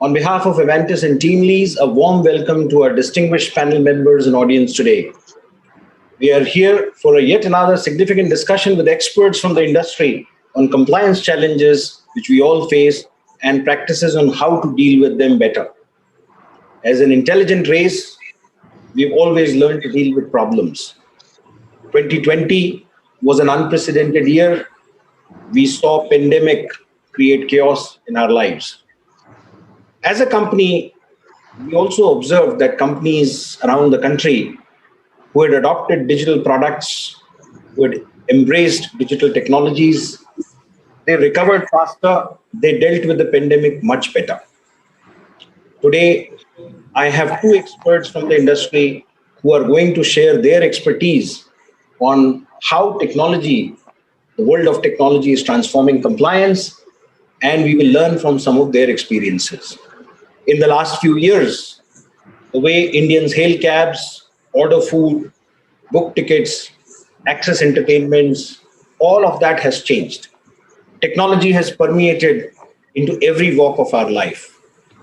On behalf of Avantis and Team Lease, a warm welcome to our distinguished panel members and audience today. We are here for yet another significant discussion with experts from the industry on compliance challenges which we all face and practices on how to deal with them better. As an intelligent race, we've always learned to deal with problems. 2020 was an unprecedented year. We saw pandemic create chaos in our lives. As a company, we also observed that companies around the country who had adopted digital products, who had embraced digital technologies, they recovered faster, they dealt with the pandemic much better. Today, I have two experts from the industry who are going to share their expertise on how technology, the world of technology is transforming compliance, and we will learn from some of their experiences. In the last few years, the way Indians hail cabs, order food, book tickets, access entertainments, all of that has changed. Technology has permeated into every walk of our life.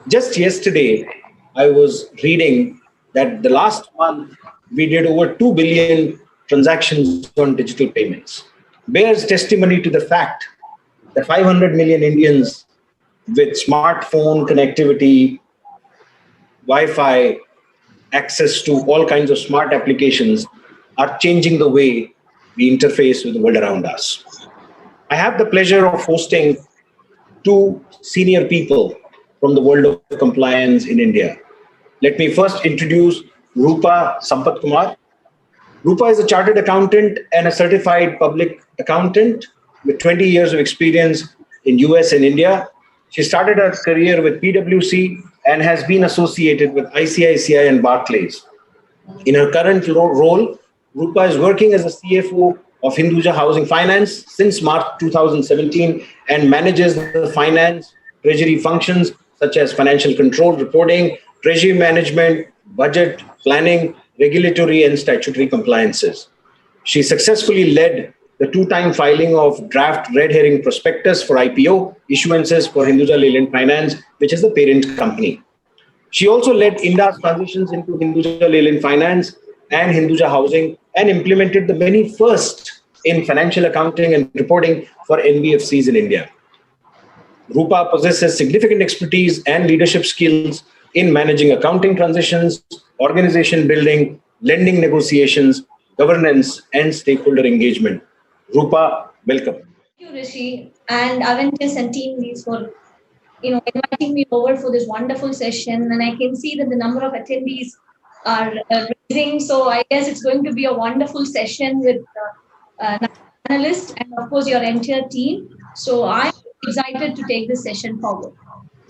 Just yesterday, I was reading that the last month we did over 2 billion transactions on digital payments. Bears testimony to the fact that 500 million Indians with smartphone connectivity, Wi-Fi, access to all kinds of smart applications are changing the way we interface with the world around us. I have the pleasure of hosting two senior people from the world of compliance in India. Let me first introduce Rupa Sampath Kumar. Rupa is a chartered accountant and a certified public accountant with 20 years of experience in US and India. She started her career with PwC and has been associated with ICICI and Barclays. In her current role, Rupa is working as a CFO of Hinduja Housing Finance since March 2017 and manages the finance, treasury functions such as financial control, reporting, treasury management, budget, planning, regulatory and statutory compliances. She successfully led the two-time filing of draft red herring prospectus for IPO issuances for Hinduja Leyland Finance, which is the parent company. She also led India's transitions into Hinduja Leyland Finance and Hinduja Housing and implemented the many firsts in financial accounting and reporting for NBFCs in India. Rupa possesses significant expertise and leadership skills in managing accounting transitions, organization building, lending negotiations, governance, and stakeholder engagement. Rupa, welcome. Thank you, Rishi, and Avantis and Team Lease for inviting me over for this wonderful session. And I can see that the number of attendees are rising. So I guess it's going to be a wonderful session with analysts and of course your entire team. So I'm excited to take this session forward.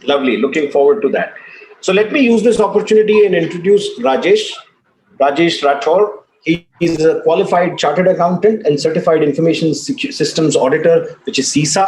Lovely. Looking forward to that. So let me use this opportunity and introduce Rajesh Rathore. He is a qualified chartered accountant and certified information systems auditor, which is CISA.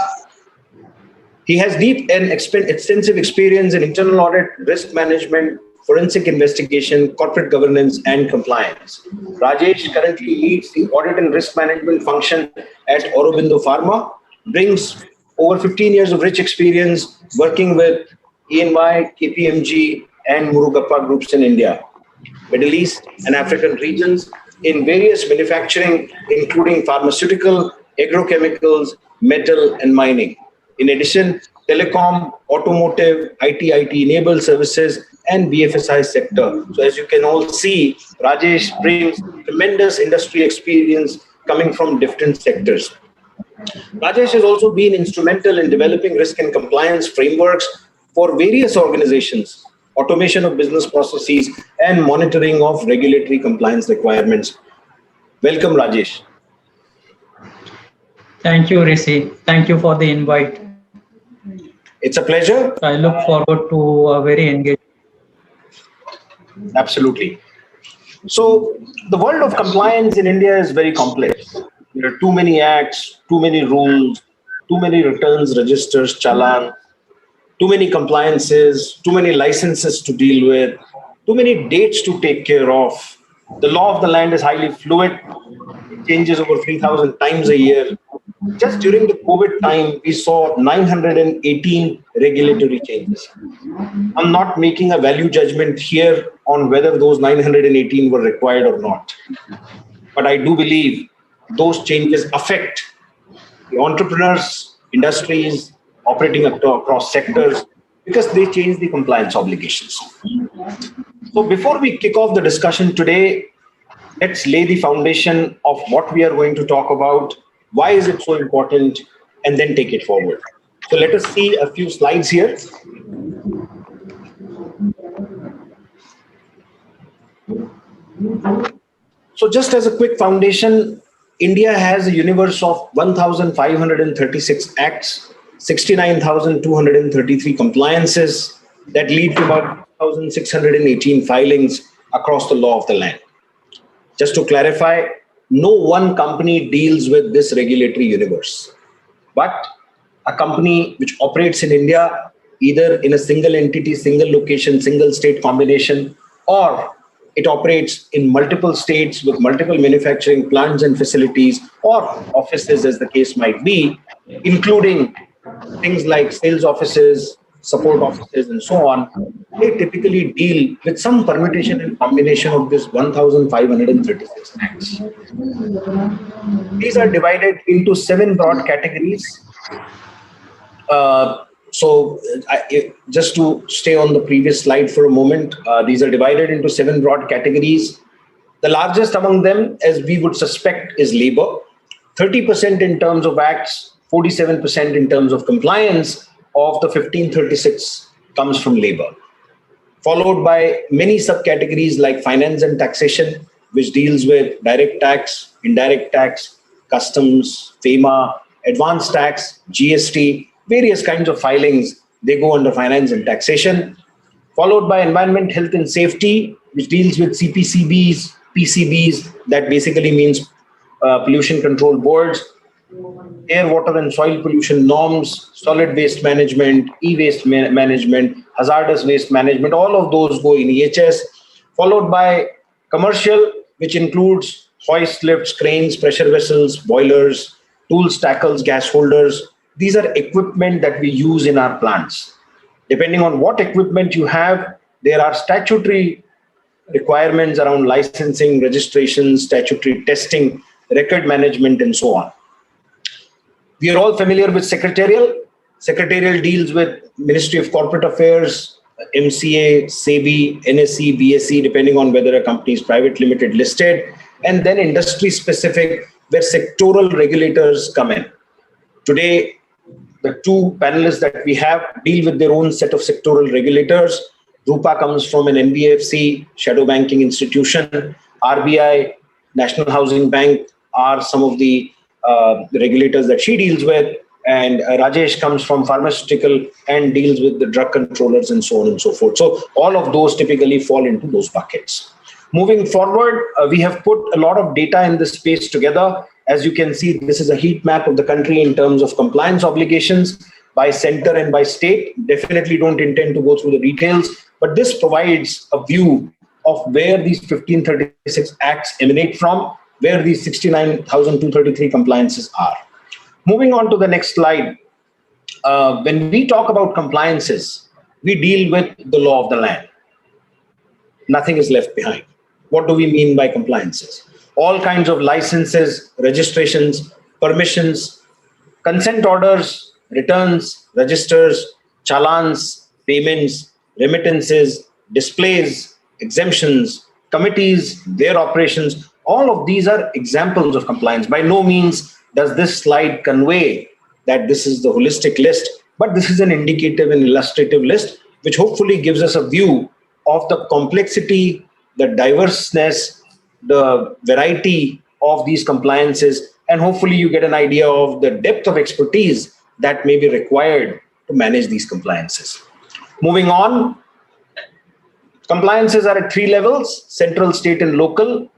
He has deep and extensive experience in internal audit, risk management, forensic investigation, corporate governance, and compliance. Rajesh currently leads the audit and risk management function at Aurobindo Pharma, brings over 15 years of rich experience working with EY, KPMG, and Murugappa groups in India, Middle East, and African regions in various manufacturing, including pharmaceutical, agrochemicals, metal, and mining. In addition, telecom, automotive, IT-enabled services, and BFSI sector. So as you can all see, Rajesh brings tremendous industry experience coming from different sectors. Rajesh has also been instrumental in developing risk and compliance frameworks for various organizations, automation of business processes, and monitoring of regulatory compliance requirements. Welcome, Rajesh. Thank you, Rishi. Thank you for the invite. It's a pleasure. I look forward to a very engaging. Absolutely. So the world of compliance in India is very complex. There are too many acts, too many rules, too many returns, registers, challan, too many compliances, too many licenses to deal with, too many dates to take care of. The law of the land is highly fluid. It changes over 3,000 times a year. Just during the COVID time, we saw 918 regulatory changes. I'm not making a value judgment here on whether those 918 were required or not. But I do believe those changes affect the entrepreneurs, industries, operating across sectors, because they change the compliance obligations. So before we kick off the discussion today, let's lay the foundation of what we are going to talk about, why is it so important, and then take it forward. So let us see a few slides here. So just as a quick foundation, India has a universe of 1,536 acts, 69,233 compliances that lead to about 1,618 filings across the law of the land. Just to clarify, no one company deals with this regulatory universe, but a company which operates in India, either in a single entity, single location, single state combination, or it operates in multiple states with multiple manufacturing plants and facilities or offices, as the case might be, including things like sales offices, support offices, and so on. They typically deal with some permutation and combination of this 1,536 acts. These are divided into 7 broad categories. Just to stay on the previous slide for a moment, these are divided into 7 broad categories. The largest among them, as we would suspect, is labor. 30% in terms of acts, 47% in terms of compliance of the 1536 comes from labor. Followed by many subcategories like finance and taxation, which deals with direct tax, indirect tax, customs, FEMA, advanced tax, GST, various kinds of filings, they go under finance and taxation. Followed by environment, health and safety, which deals with CPCBs, PCBs, that basically means pollution control boards, air, water and soil pollution norms, solid waste management, e-waste management, hazardous waste management, all of those go in EHS. Followed by commercial, which includes hoist lifts, cranes, pressure vessels, boilers, tools, tackles, gas holders. These are equipment that we use in our plants. Depending on what equipment you have, there are statutory requirements around licensing, registration, statutory testing, record management, and so on. We are all familiar with secretarial. Secretarial deals with Ministry of Corporate Affairs, MCA, SEBI, NSE, BSE, depending on whether a company is private, limited, listed, and then industry specific, where sectoral regulators come in. Today, the 2 panelists that we have deal with their own set of sectoral regulators. Rupa comes from an NBFC, shadow banking institution. RBI, National Housing Bank are some of the regulators that she deals with. And Rajesh comes from pharmaceutical and deals with the drug controllers and so on and so forth. So all of those typically fall into those buckets. Moving forward, we have put a lot of data in this space together. As you can see, this is a heat map of the country in terms of compliance obligations by center and by state. Definitely don't intend to go through the details, but this provides a view of where these 1536 acts emanate from, where these 69,233 compliances are. Moving on to the next slide. When we talk about compliances, we deal with the law of the land. Nothing is left behind. What do we mean by compliances? All kinds of licenses, registrations, permissions, consent orders, returns, registers, challans, payments, remittances, displays, exemptions, committees, their operations. All of these are examples of compliance. By no means does this slide convey that this is the holistic list, but this is an indicative and illustrative list, which hopefully gives us a view of the complexity, the diverseness, the variety of these compliances, and hopefully you get an idea of the depth of expertise that may be required to manage these compliances. Moving on, compliances are at 3 levels: central, state, and local.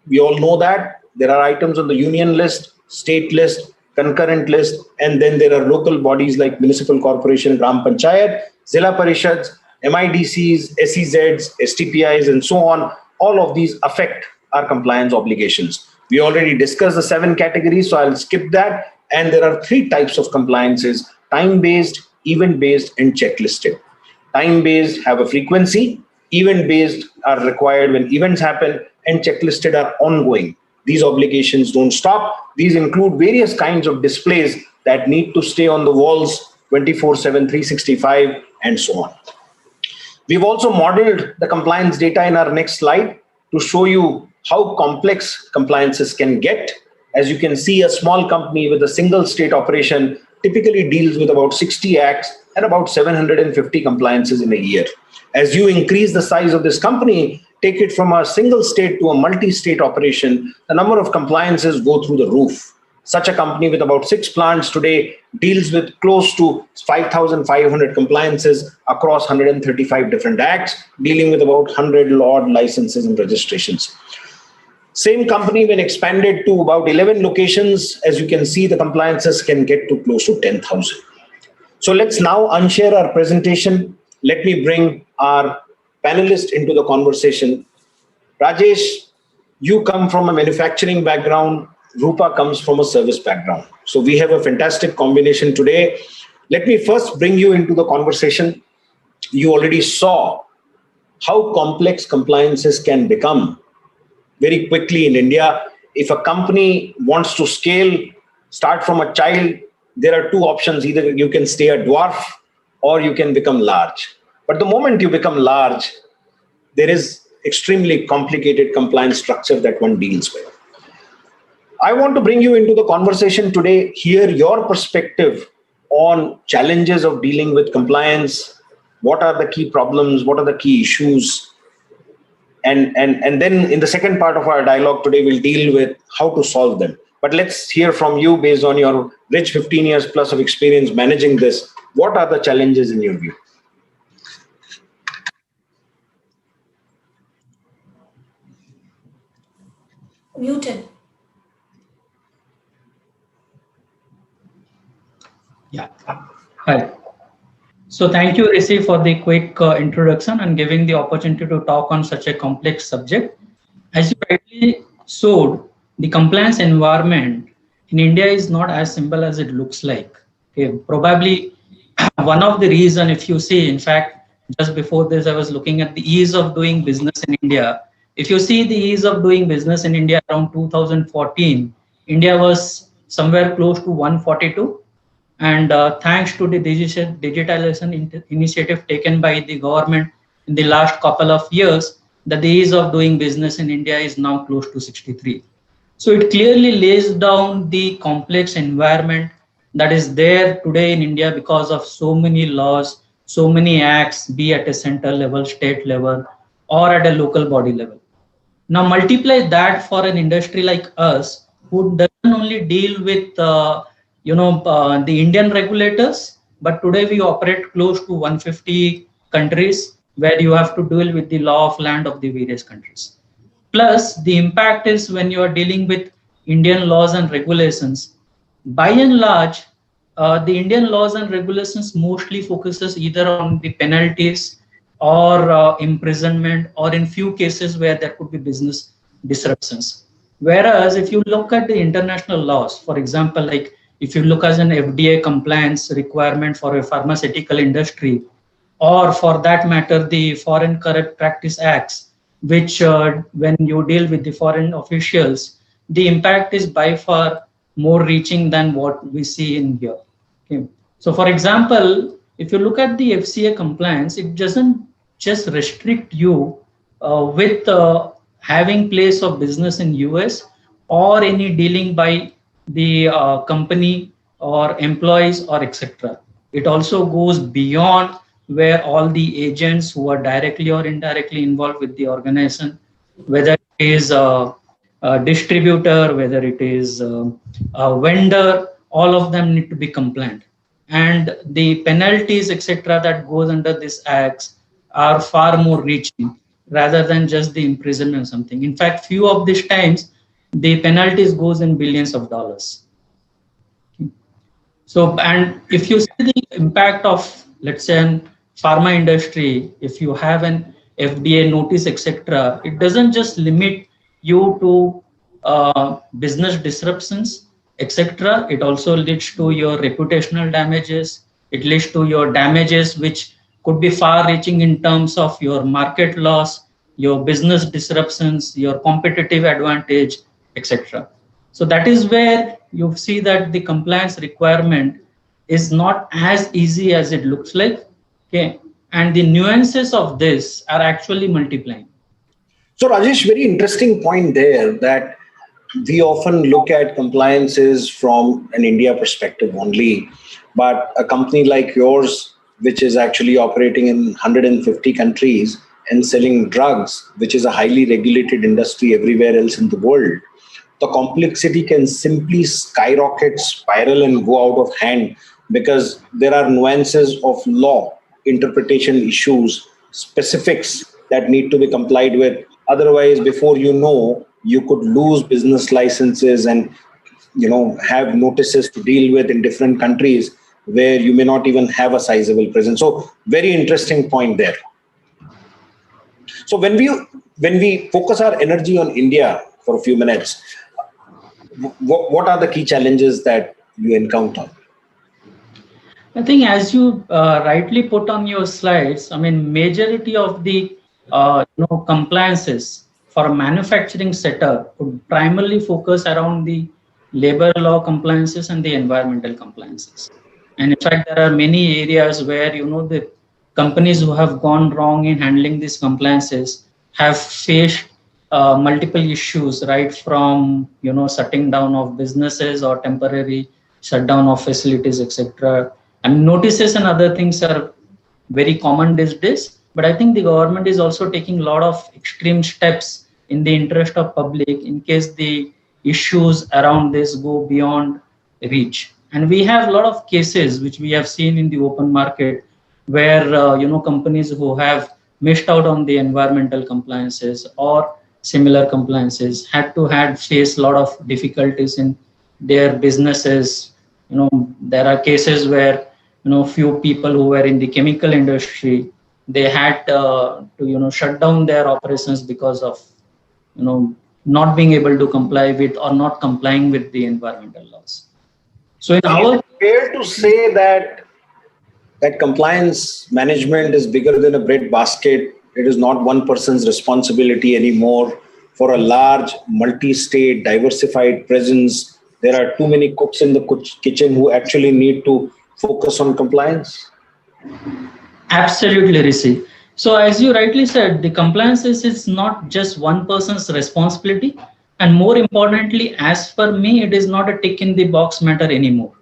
We all know that. There are items on the union list, state list, concurrent list, and then there are local bodies like municipal corporation, Gram Panchayat, Zilla Parishads, MIDCs, SEZs, STPIs, and so on. All of these affect our compliance obligations. We already discussed the 7 categories, so I'll skip that. And there are three types of compliances: time-based, event-based, and checklisted. Time-based have a frequency, event-based are required when events happen, and checklisted are ongoing. These obligations don't stop. These include various kinds of displays that need to stay on the walls 24/7, 365, and so on. We've also modeled the compliance data in our next slide to show you how complex compliances can get. As you can see, a small company with a single state operation typically deals with about 60 acts and about 750 compliances in a year. As you increase the size of this company, take it from a single state to a multi-state operation, the number of compliances go through the roof. Such a company with about 6 plants today deals with close to 5,500 compliances across 135 different acts, dealing with about 100 odd licenses and registrations. Same company, when expanded to about 11 locations, as you can see, the compliances can get to close to 10,000. So let's now unshare our presentation. Let me bring our panelists into the conversation. Rajesh, you come from a manufacturing background. Rupa comes from a service background. So we have a fantastic combination today. Let me first bring you into the conversation. You already saw how complex compliances can become very quickly in India. If a company wants to scale, start from a child, there are two options. Either you can stay a dwarf or you can become large. But the moment you become large, there is extremely complicated compliance structure that one deals with. I want to bring you into the conversation today, hear your perspective on challenges of dealing with compliance. What are the key problems? What are the key issues? And then in the second part of our dialogue today, we'll deal with how to solve them. But let's hear from you, based on your rich 15 years plus of experience managing this. What are the challenges in your view? Muted. Yeah. Hi. So thank you, Rishi, for the quick introduction and giving the opportunity to talk on such a complex subject. As you rightly showed, the compliance environment in India is not as simple as it looks like. Okay. Probably one of the reason, if you see, in fact, just before this, I was looking at the ease of doing business in India. If you see the ease of doing business in India around 2014, India was somewhere close to 142. And thanks to the digitalization initiative taken by the government in the last couple of years, the ease of doing business in India is now close to 63. So it clearly lays down the complex environment that is there today in India because of so many laws, so many acts, be at a central level, state level, or at a local body level. Now multiply that for an industry like us, who doesn't only deal with the Indian regulators, but today we operate close to 150 countries where you have to deal with the law of land of the various countries. Plus, the impact is when you are dealing with Indian laws and regulations. By and large, the Indian laws and regulations mostly focuses either on the penalties or imprisonment, or in few cases where there could be business disruptions. Whereas if you look at the international laws, for example, like if you look at an FDA compliance requirement for a pharmaceutical industry, or for that matter, the Foreign Corrupt Practice Acts, which when you deal with the foreign officials, the impact is by far more reaching than what we see in here. Okay. So for example, if you look at the FCA compliance, it doesn't just restrict you with having place of business in US or any dealing by the company or employees or etc. It also goes beyond where all the agents who are directly or indirectly involved with the organization, whether it is a distributor, whether it is a vendor, all of them need to be compliant. And the penalties, etc., that goes under this acts are far more reaching rather than just the imprisonment or something. In fact, few of these times, the penalties goes in billions of dollars. So, and if you see the impact of, let's say, an pharma industry, if you have an FDA notice, etc., it doesn't just limit you to business disruptions, etc. It also leads to your reputational damages. It leads to your damages which could be far reaching in terms of your market loss, your business disruptions, your competitive advantage, etc. So that is where you see that the compliance requirement is not as easy as it looks like. Okay. And the nuances of this are actually multiplying. So Rajesh, very interesting point there, that we often look at compliances from an India perspective only, but a company like yours, which is actually operating in 150 countries and selling drugs, which is a highly regulated industry everywhere else in the world, the complexity can simply skyrocket, spiral, and go out of hand because there are nuances of law, interpretation issues, specifics that need to be complied with. Otherwise, before you know, you could lose business licenses and have notices to deal with in different countries where you may not even have a sizable presence. So, very interesting point there. So when we focus our energy on India for a few minutes, what are the key challenges that you encounter? I think as you rightly put on your slides, I mean, majority of the compliances for a manufacturing setup would primarily focus around the labor law compliances and the environmental compliances. And in fact, there are many areas where, the companies who have gone wrong in handling these compliances have faced multiple issues, right from, shutting down of businesses or temporary shutdown of facilities, etc. And notices and other things are very common these days. But I think the government is also taking a lot of extreme steps in the interest of public in case the issues around this go beyond reach. And we have a lot of cases which we have seen in the open market where companies who have missed out on the environmental compliances or similar compliances had face a lot of difficulties in their businesses. There are cases where few people who were in the chemical industry, they had to shut down their operations because of not being able to comply with or not complying with the environmental laws. So in our, fair to say that compliance management is bigger than a bread basket. It is not one person's responsibility anymore. For a large, multi-state, diversified presence, there are too many cooks in the kitchen who actually need to focus on compliance. Absolutely, Rishi. So as you rightly said, the compliance is not just one person's responsibility. And more importantly, as per me, it is not a tick in the box matter anymore.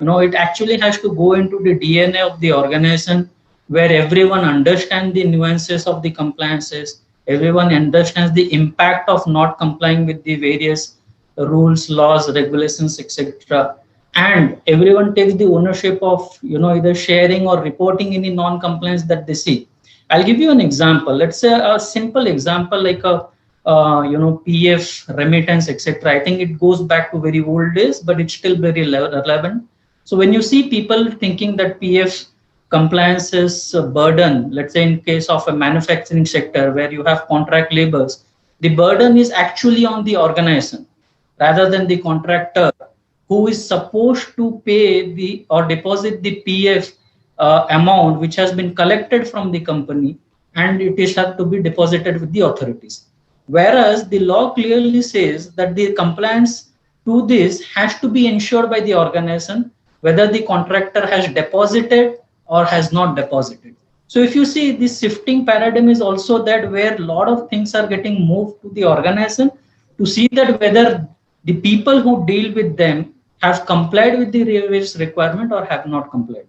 It actually has to go into the DNA of the organization where everyone understands the nuances of the compliances. Everyone understands the impact of not complying with the various rules, laws, regulations, etc. And everyone takes the ownership of, either sharing or reporting any non-compliance that they see. I'll give you an example. Let's say a simple example like a PF remittance, etc. I think it goes back to very old days, but it's still very relevant. So when you see people thinking that PF compliance is a burden, let's say in case of a manufacturing sector where you have contract laborers, the burden is actually on the organization rather than the contractor who is supposed to pay the or deposit the PF amount which has been collected from the company, and it is have to be deposited with the authorities. Whereas the law clearly says that the compliance to this has to be ensured by the organization, whether the contractor has deposited or has not deposited. So if you see, this shifting paradigm is also that where a lot of things are getting moved to the organization to see that whether the people who deal with them have complied with the various requirement or have not complied.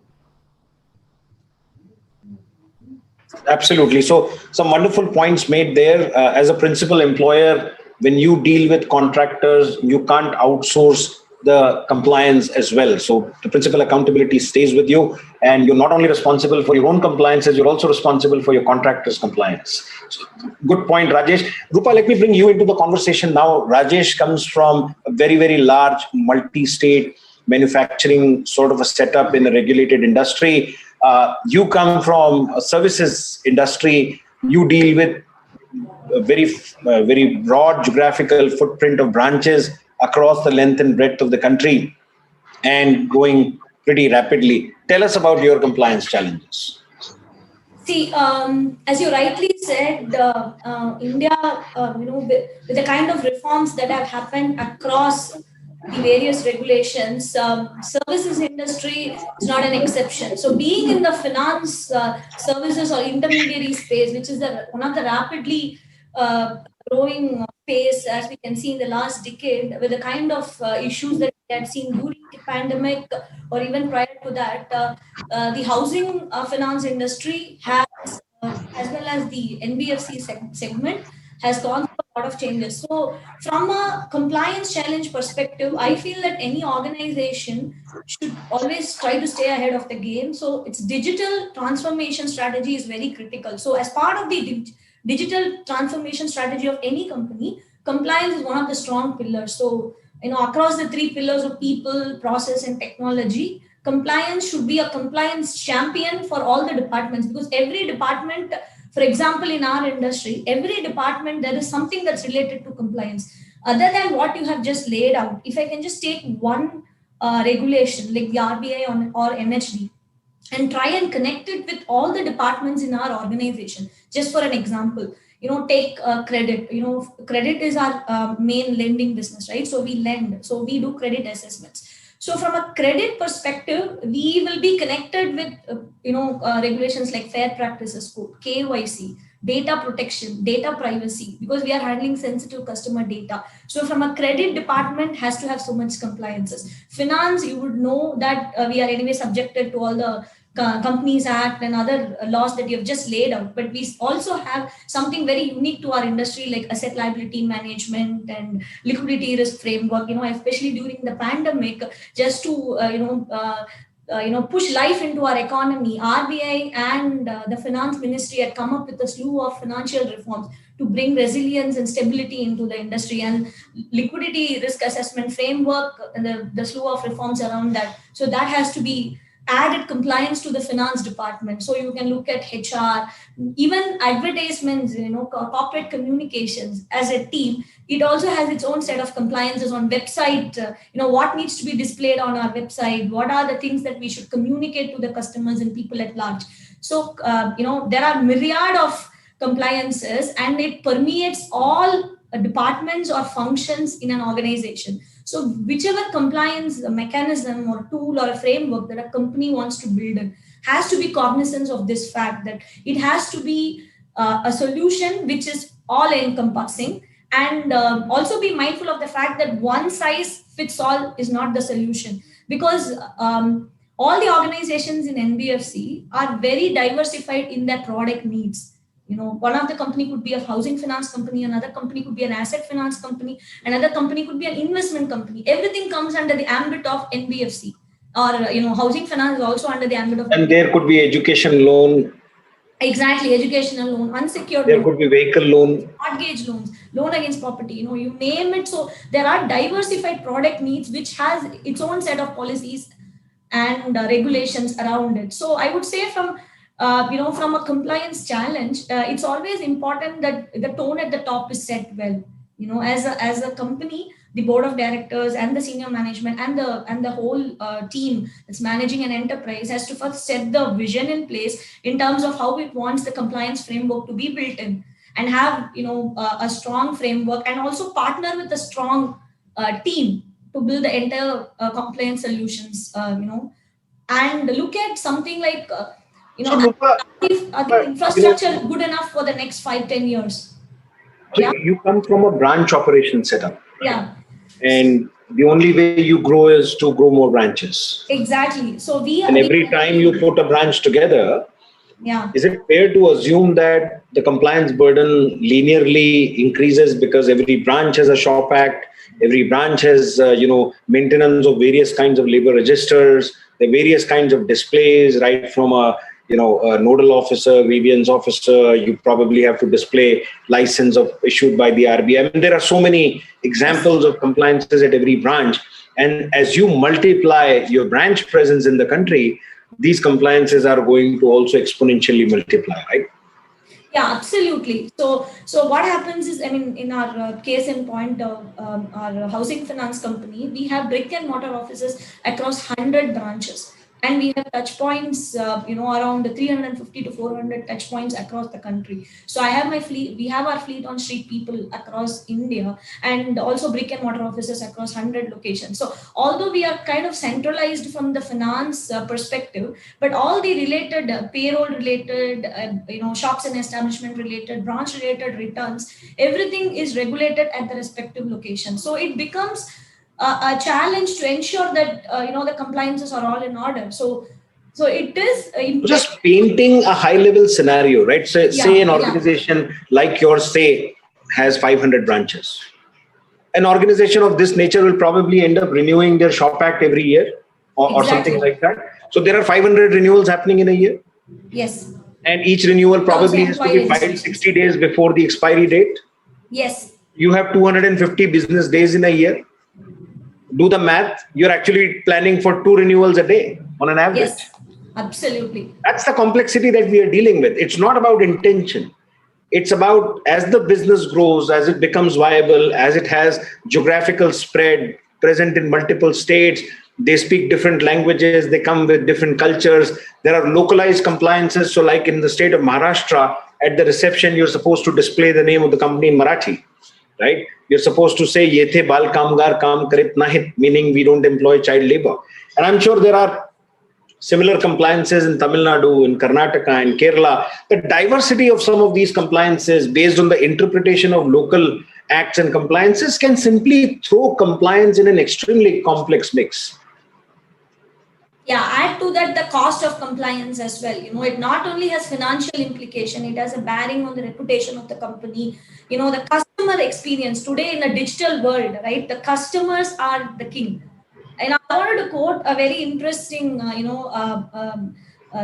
Absolutely. So some wonderful points made there. As a principal employer, when you deal with contractors, you can't outsource the compliance as well. So the principal accountability stays with you, and you're not only responsible for your own compliances, you're also responsible for your contractor's compliance. So, good point, Rajesh. Rupa, let me bring you into the conversation now. Rajesh comes from a very, very large multi-state manufacturing sort of a setup in a regulated industry. You come from a services industry. You deal with a very broad geographical footprint of branches. across the length and breadth of the country and growing pretty rapidly. Tell us about your compliance challenges. See, as you rightly said, India, with the kind of reforms that have happened across the various regulations, services industry is not an exception. So, being in the finance services or intermediary space, which is one of the rapidly growing pace, as we can see in the last decade, with the kind of issues that we had seen during the pandemic or even prior to that, the housing finance industry has, as well as the NBFC segment, has gone through a lot of changes. So, from a compliance challenge perspective, I feel that any organization should always try to stay ahead of the game. So, its digital transformation strategy is very critical. So, as part of the digital transformation strategy of any company, compliance is one of the strong pillars. So, across the three pillars of people, process, and technology, compliance should be a compliance champion for all the departments, because every department, for example, in our industry, every department, there is something that's related to compliance. Other than what you have just laid out, if I can just take one regulation like the RBI or NHD and try and connect it with all the departments in our organization, just for an example, take credit. Credit is our main lending business, right? So we lend, so we do credit assessments. So from a credit perspective, we will be connected with, regulations like Fair Practices Code, KYC, data protection, data privacy, because we are handling sensitive customer data. So from a credit department has to have so much compliances. Finance, you would know that we are anyway subjected to all the Companies Act and other laws that you have just laid out, but we also have something very unique to our industry like asset liability management and liquidity risk framework, especially during the pandemic, just to push life into our economy. RBI and the finance ministry had come up with a slew of financial reforms to bring resilience and stability into the industry, and liquidity risk assessment framework and the slew of reforms around that. So that has to be added compliance to the finance department. So you can look at HR, even advertisements, corporate communications as a team. It also has its own set of compliances on website, what needs to be displayed on our website, what are the things that we should communicate to the customers and people at large. So, there are myriad of compliances and it permeates all departments or functions in an organization. So whichever compliance mechanism or tool or a framework that a company wants to build in has to be cognizant of this fact that it has to be a solution which is all encompassing, and also be mindful of the fact that one size fits all is not the solution, because all the organizations in NBFC are very diversified in their product needs. One of the company could be a housing finance company, another company could be an asset finance company, another company could be an investment company. Everything comes under the ambit of NBFC, or housing finance is also under the ambit of. And there could be education loan. Exactly, educational loan, unsecured there loan. Could be vehicle loan, mortgage loans, loan against property. You name it. So there are diversified product needs which has its own set of policies and regulations around it. So I would say from a compliance challenge, it's always important that the tone at the top is set well. As a company, the board of directors and the senior management and the whole team that's managing an enterprise has to first set the vision in place in terms of how it wants the compliance framework to be built in, and have a strong framework, and also partner with a strong team to build the entire compliance solutions. And look at something like. Are the infrastructure good enough for the next 5-10 years? So you come from a branch operation setup. Yeah. And the only way you grow is to grow more branches. Exactly. So every time you put a branch together, is it fair to assume that the compliance burden linearly increases because every branch has a shop act, every branch has maintenance of various kinds of labor registers, the various kinds of displays, right from a nodal officer, grievance officer, you probably have to display license issued by the RBI. I mean, there are so many examples of compliances at every branch. And as you multiply your branch presence in the country, these compliances are going to also exponentially multiply, right? Yeah, absolutely. So what happens is, I mean, in our case in point, our housing finance company, we have brick and mortar offices across 100 branches, and we have touch points, around 350 to 400 touch points across the country. So I have my fleet. We have our fleet on street people across India, and also brick and mortar offices across 100 locations. So although we are kind of centralized from the finance perspective, but all the related payroll related, shops and establishment related, branch related returns, everything is regulated at the respective location. So it becomes a challenge to ensure that the compliances are all in order. So it is Just painting a high level scenario, right? So, say an organization like yours, say, has 500 branches. An organization of this nature will probably end up renewing their shop act every year or Exactly. something like that. So there are 500 renewals happening in a year. Yes. And each renewal probably has to be filed 60 days before the expiry date. Yes. You have 250 business days in a year. Do the math. You're actually planning for 2 renewals a day on an average. Yes, absolutely. That's the complexity that we are dealing with. It's not about intention. It's about, as the business grows, as it becomes viable, as it has geographical spread, present in multiple states, they speak different languages, they come with different cultures. There are localized compliances. So like in the state of Maharashtra, at the reception, you're supposed to display the name of the company in Marathi, right? You're supposed to say, Yethe bal kamgar kam karit nahit, meaning we don't employ child labor. And I'm sure there are similar compliances in Tamil Nadu, in Karnataka, in Kerala. The diversity of some of these compliances based on the interpretation of local acts and compliances can simply throw compliance in an extremely complex mix. Yeah, add to that the cost of compliance as well. It not only has financial implication, it has a bearing on the reputation of the company. The customer experience today in a digital world, right? The customers are the king. And I wanted to quote a very interesting,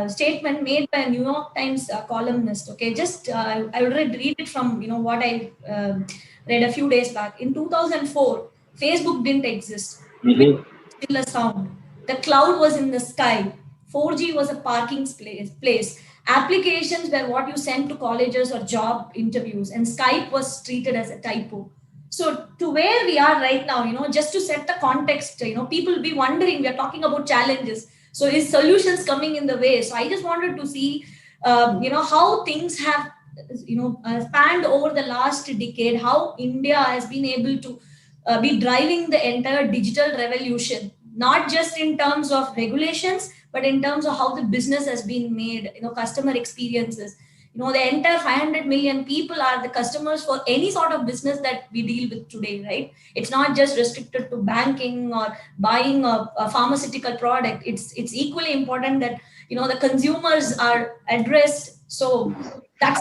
statement made by a New York Times columnist. Okay, just I will read it from what I read a few days back. In 2004, Facebook didn't exist. Still a sound. The cloud was in the sky. 4G was a parking place. Applications were what you sent to colleges or job interviews, and Skype was treated as a typo. So to where we are right now, just to set the context, people will be wondering, we are talking about challenges. So is solutions coming in the way? So I just wanted to see, how things have, spanned over the last decade, how India has been able to be driving the entire digital revolution, not just in terms of regulations, but in terms of how the business has been made, customer experiences. The entire 500 million people are the customers for any sort of business that we deal with today, right? It's not just restricted to banking or buying a pharmaceutical product. It's equally important that, the consumers are addressed. So that's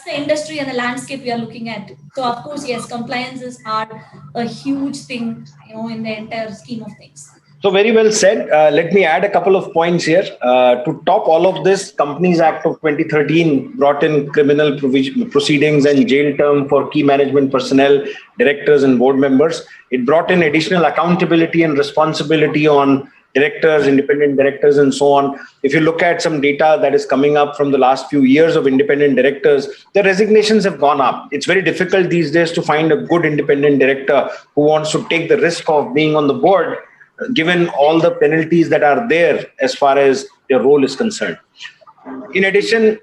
the industry and the landscape we are looking at. So of course, yes, compliances are a huge thing, in the entire scheme of things. So very well said. Let me add a couple of points here. To top all of this, Companies Act of 2013 brought in criminal proceedings and jail term for key management personnel, directors and board members. It brought in additional accountability and responsibility on directors, independent directors, and so on. If you look at some data that is coming up from the last few years of independent directors, the resignations have gone up. It's very difficult these days to find a good independent director who wants to take the risk of being on the board, given all the penalties that are there as far as their role is concerned. In addition,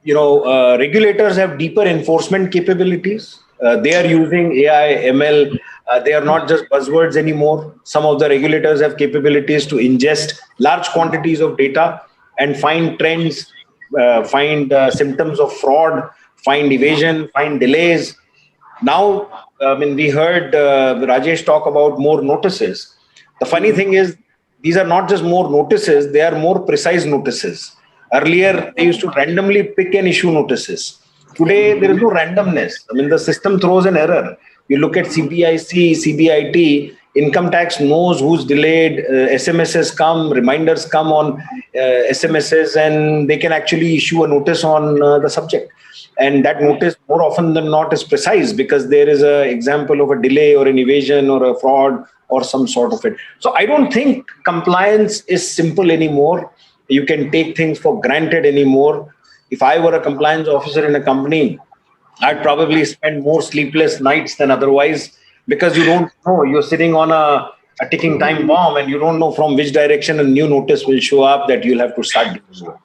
regulators have deeper enforcement capabilities. They are using AI, ML. They are not just buzzwords anymore. Some of the regulators have capabilities to ingest large quantities of data and find trends, find symptoms of fraud, find evasion, find delays. Now, we heard Rajesh talk about more notices. The funny thing is, these are not just more notices, they are more precise notices. Earlier, they used to randomly pick and issue notices. Today, there is no randomness. The system throws an error. You look at CBIC, CBIT, income tax knows who's delayed, SMSs come, reminders come on SMSs, and they can actually issue a notice on the subject. And that notice more often than not is precise because there is an example of a delay or an evasion or a fraud or some sort of it. So I don't think compliance is simple anymore. You can take things for granted anymore. if I were a compliance officer in a company, I'd probably spend more sleepless nights than otherwise, because you don't know, you're sitting on a ticking time bomb, and you don't know from which direction a new notice will show up that you'll have to start doing work.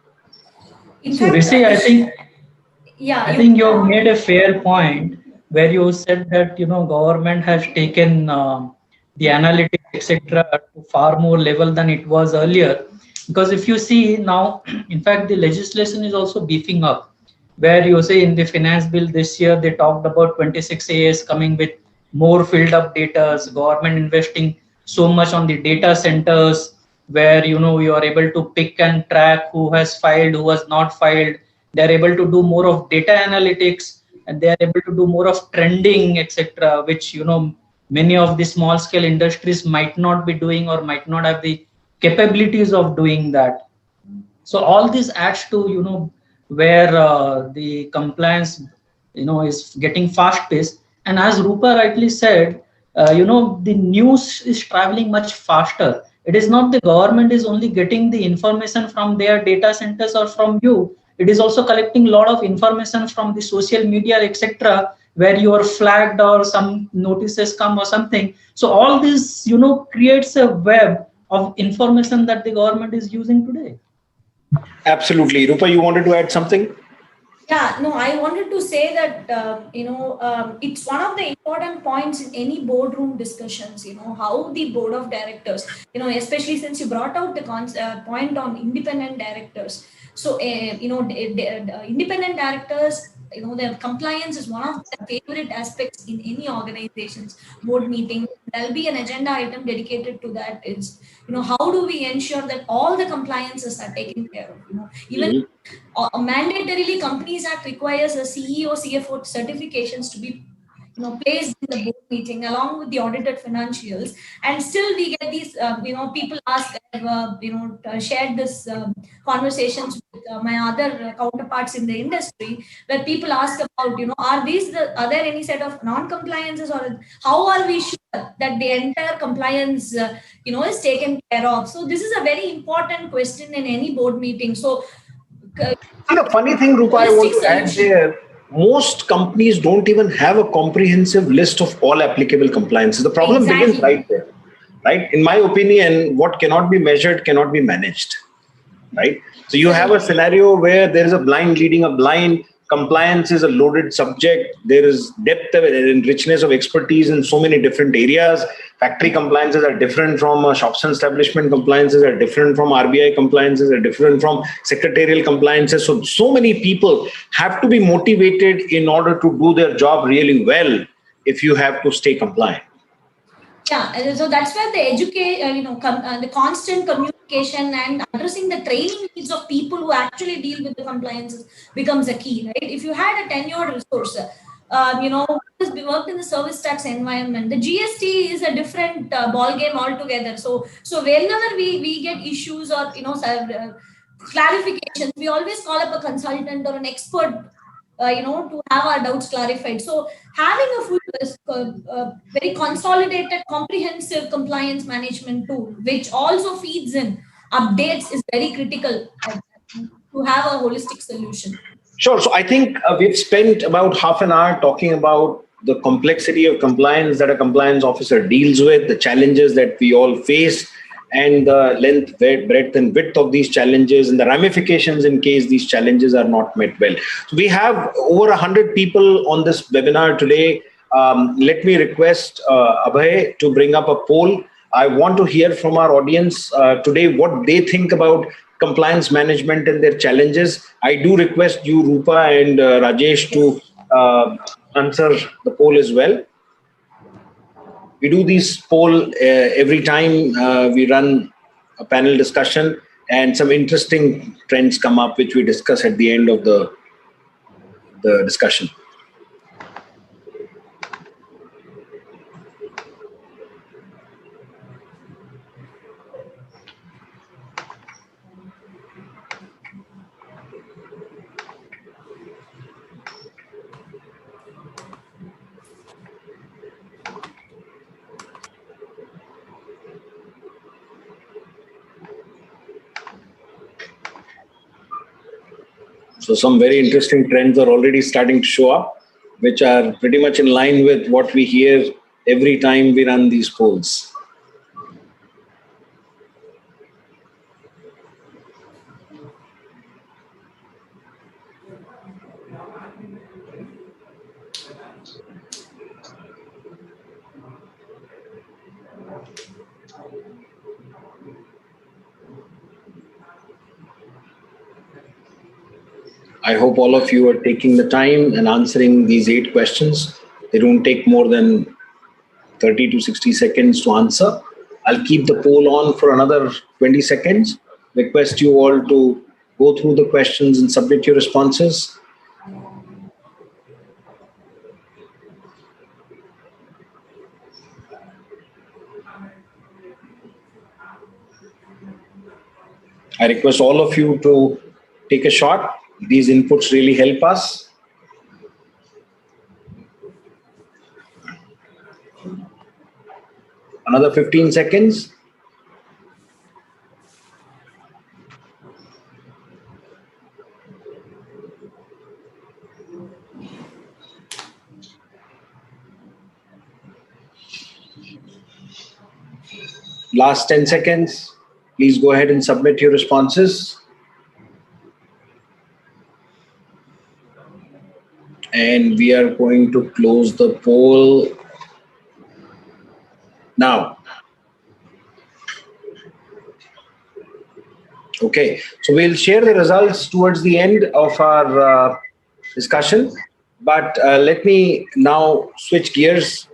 In So, fact, Rishi, yeah, I think you made a fair point where you said that government has taken the analytics etc. to far more level than it was earlier. Because if you see now, in fact, the legislation is also beefing up. Where you say in the finance bill this year they talked about 26 AS coming with more filled up data, government investing so much on the data centers where you are able to pick and track who has filed, who has not filed. They're able to do more of data analytics, and they are able to do more of trending etc., which many of the small scale industries might not be doing or might not have the capabilities of doing that. So all this adds to where the compliance is getting fast paced. And as Rupa rightly said, the news is traveling much faster. It is not the government is only getting the information from their data centers or from you. It is also collecting a lot of information from the social media etc., where you are flagged or some notices come or something. So all this creates a web of information that the government is using today. Absolutely. Rupa, you wanted to add something? Yeah, no, I wanted to say that, it's one of the important points in any boardroom discussions, how the board of directors, especially since you brought out the point on independent directors. So, independent directors, their compliance is one of the favorite aspects in any organization's board meeting. There'll be an agenda item dedicated to that. Is, how do we ensure that all the compliances are taken care of? Even mandatorily, Companies Act requires a CEO, CFO certifications to be placed in the board meeting along with the audited financials. And still we get these, people ask, I've, shared this conversations with my other counterparts in the industry, where people ask about, are there any set of non-compliances, or how are we sure that the entire compliance, is taken care of? So this is a very important question in any board meeting. So, the funny thing, Rupa, I want to add there, most companies don't even have a comprehensive list of all applicable compliances. The problem begins right there, right? In my opinion, what cannot be measured cannot be managed, right? So you have a scenario where there is a blind leading a blind. Compliance is a loaded subject. There is depth and richness of expertise in so many different areas. Factory compliances are different from shops and establishment compliances, are different from RBI compliances, are different from secretarial compliances. So many people have to be motivated in order to do their job really well if you have to stay compliant. Yeah, so that's where the constant communication and addressing the training needs of people who actually deal with the compliances becomes a key, right? If you had a tenured resource, who's worked in the service tax environment, the GST is a different ball game altogether. So whenever we get issues or clarifications, we always call up a consultant or an expert, to have our doubts clarified. So having a full, very consolidated, comprehensive compliance management tool, which also feeds in updates, is very critical to have a holistic solution. Sure. So I think we've spent about half an hour talking about the complexity of compliance that a compliance officer deals with, the challenges that we all face, and the length, breadth, and width of these challenges, and the ramifications in case these challenges are not met well. So we have over 100 people on this webinar today. Let me request Abhay to bring up a poll. I want to hear from our audience today what they think about compliance management and their challenges. I do request you, Rupa and Rajesh, to answer the poll as well. We do this poll every time we run a panel discussion, and some interesting trends come up which we discuss at the end of the discussion. So some very interesting trends are already starting to show up, which are pretty much in line with what we hear every time we run these polls. I hope all of you are taking the time and answering these 8 questions. They don't take more than 30 to 60 seconds to answer. I'll keep the poll on for another 20 seconds. Request you all to go through the questions and submit your responses. I request all of you to take a shot. These inputs really help us. Another 15 seconds. Last 10 seconds. Please go ahead and submit your responses. And we are going to close the poll now. Okay, so we'll share the results towards the end of our discussion. But let me now switch gears,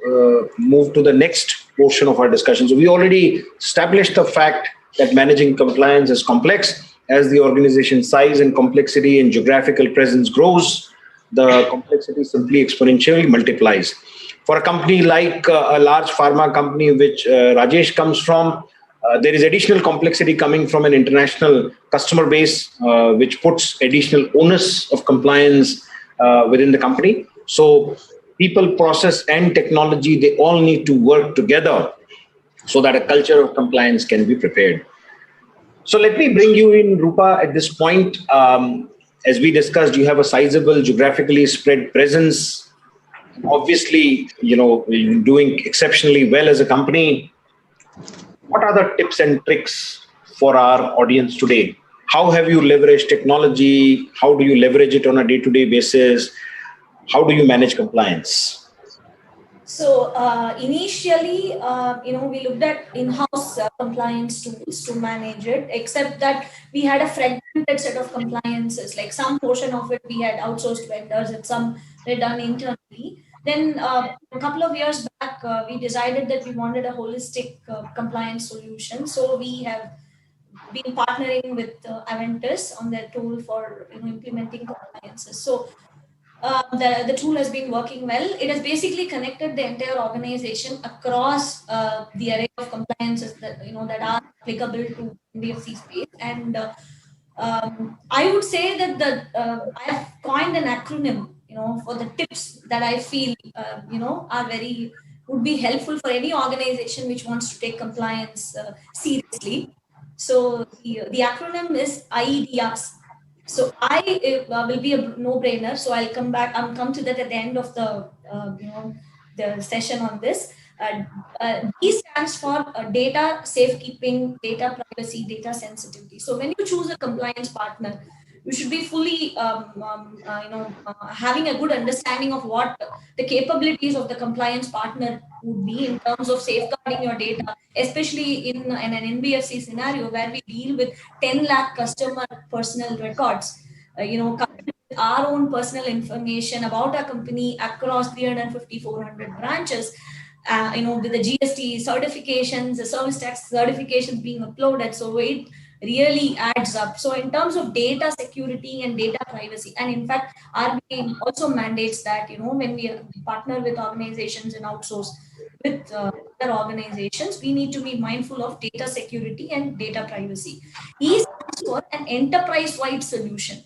move to the next portion of our discussion. So we already established the fact that managing compliance is complex. As the organization size and complexity and geographical presence grows, the complexity simply exponentially multiplies. For a company like a large pharma company, which Rajesh comes from, there is additional complexity coming from an international customer base, which puts additional onus of compliance within the company. So people, process, and technology, they all need to work together so that a culture of compliance can be prepared. So let me bring you in, Rupa, at this point. As we discussed, you have a sizable geographically spread presence. Obviously, you're doing exceptionally well as a company. What are the tips and tricks for our audience today? How have you leveraged technology? How do you leverage it on a day-to-day basis? How do you manage compliance? So initially, we looked at in-house compliance tools to manage it, except that we had a fragmented set of compliances. Like some portion of it we had outsourced vendors and some were done internally. Then a couple of years back, we decided that we wanted a holistic compliance solution. So we have been partnering with Aventus on their tool for implementing compliances. So the tool has been working well. It has basically connected the entire organization across the array of compliances that that are applicable to NBFC space. And I would say that I have coined an acronym, for the tips that I feel are would be helpful for any organization which wants to take compliance seriously. So the acronym is IEDRs. So I will be a no-brainer. So I'll come to that at the end of the the session on this. D stands for data safekeeping, data privacy, data sensitivity. So when you choose a compliance partner, you should be fully having a good understanding of what the capabilities of the compliance partner would be in terms of safeguarding your data, especially in an NBFC scenario where we deal with 10 lakh customer personal records, our own personal information about our company across 350, 400 branches, with the GST certifications, the service tax certifications being uploaded. So it really adds up. So in terms of data security and data privacy, and in fact, RBI also mandates that, when we partner with organizations and outsource with other organizations, we need to be mindful of data security and data privacy. E stands for an enterprise-wide solution.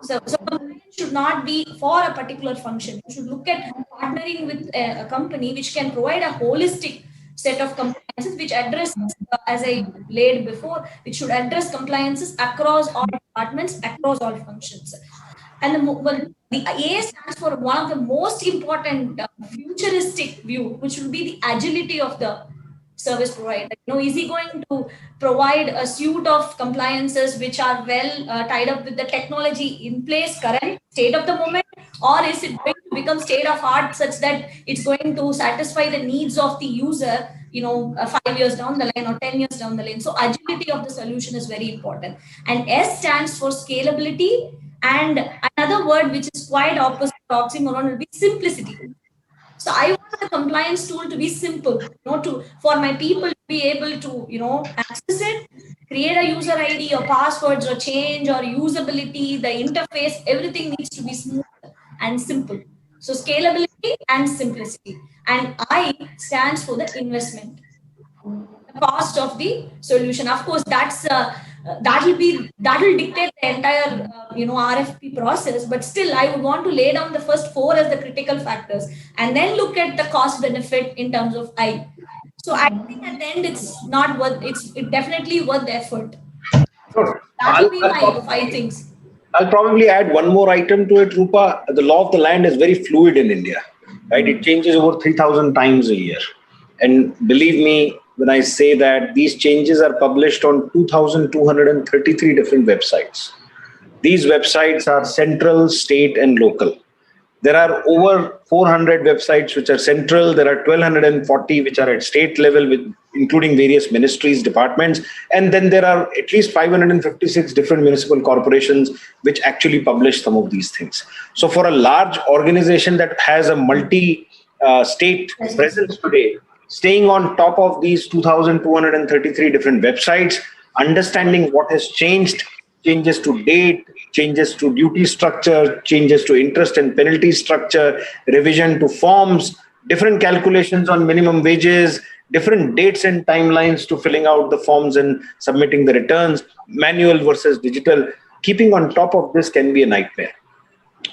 So compliance should not be for a particular function. You should look at partnering with a company which can provide a holistic set of compliances which addresses, as I laid before, which should address compliances across all departments, across all functions. And the A stands for one of the most important futuristic view, which will be the agility of the service provider. Is he going to provide a suite of compliances which are well tied up with the technology in place, current state of the moment, or is it going to become state of art such that it's going to satisfy the needs of the user, 5 years down the line or 10 years down the line? So agility of the solution is very important. And S stands for scalability. And another word which is quite opposite oxymoron will be simplicity. So I want the compliance tool to be simple, for my people to be able to, access it, create a user ID or passwords or change or usability, the interface, everything needs to be smooth and simple. So scalability and simplicity. And I stands for the investment, the cost of the solution. Of course, that will dictate the entire RFP process. But still, I would want to lay down the first 4 as the critical factors, and then look at the cost benefit in terms of I. So I think at the end, it's definitely worth the effort. Sure. That will be my 5 things. I'll probably add one more item to it, Rupa. The law of the land is very fluid in India, right? It changes over 3,000 times a year. And believe me, when I say that these changes are published on 2,233 different websites. These websites are central, state, and local. There are over 400 websites which are central. There are 1,240 which are at state level, including various ministries, departments. And then there are at least 556 different municipal corporations which actually publish some of these things. So for a large organization that has a multi-state presence today, staying on top of these 2,233 different websites, understanding what has changed, changes to date, changes to duty structure, changes to interest and penalty structure, revision to forms, different calculations on minimum wages, different dates and timelines to filling out the forms and submitting the returns, manual versus digital. Keeping on top of this can be a nightmare.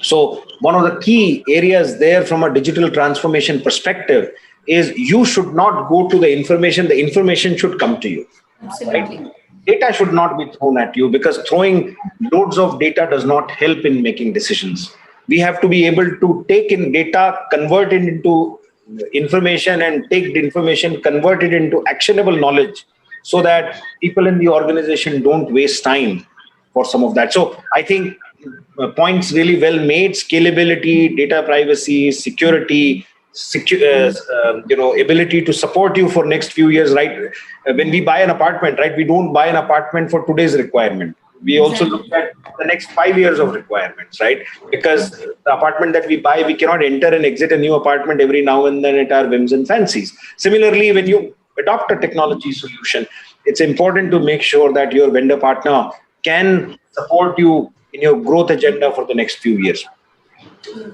So one of the key areas there from a digital transformation perspective is you should not go to the information should come to you. Absolutely. Right? Data should not be thrown at you, because throwing loads of data does not help in making decisions. We have to be able to take in data, convert it into information, and take the information, convert it into actionable knowledge, so that people in the organization don't waste time for some of that. So I think points really well made: scalability, data privacy, security, ability to support you for next few years, right? When we buy an apartment, right, we don't buy an apartment for today's requirement. We also look at the next 5 years of requirements, right? Because the apartment that we buy, we cannot enter and exit a new apartment every now and then at our whims and fancies. Similarly, when you adopt a technology solution, it's important to make sure that your vendor partner can support you in your growth agenda for the next few years.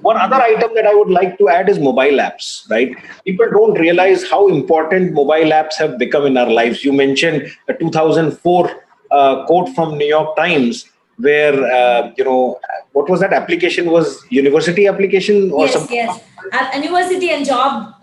One other item that I would like to add is mobile apps, right? People don't realize how important mobile apps have become in our lives. You mentioned a 2004 quote from New York Times where, what was that application? Was university application or something? Yes. University and job,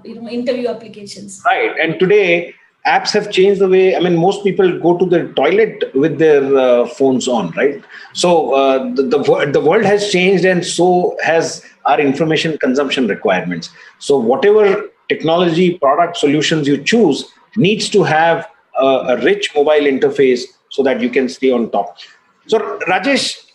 interview applications. Right. And today, apps have changed the way, most people go to the toilet with their phones on, right? So the world has changed, and so has our information consumption requirements. So whatever technology, product, solutions you choose needs to have a rich mobile interface so that you can stay on top. So Rajesh,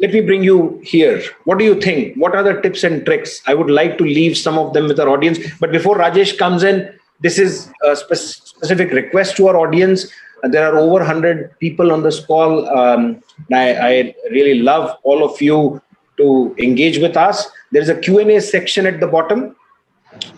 let me bring you here. What do you think? What are the tips and tricks? I would like to leave some of them with our audience. But before Rajesh comes in, this is a specific request to our audience. There are over 100 people on this call. I really love all of you to engage with us. There is a Q&A section at the bottom.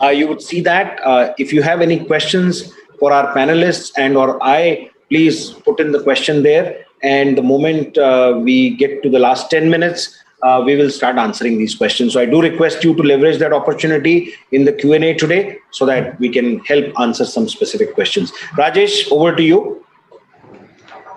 You would see that. If you have any questions for our panelists and or I, please put in the question there. And the moment we get to the last 10 minutes, we will start answering these questions. So I do request you to leverage that opportunity in the Q&A today so that we can help answer some specific questions. Rajesh, over to you.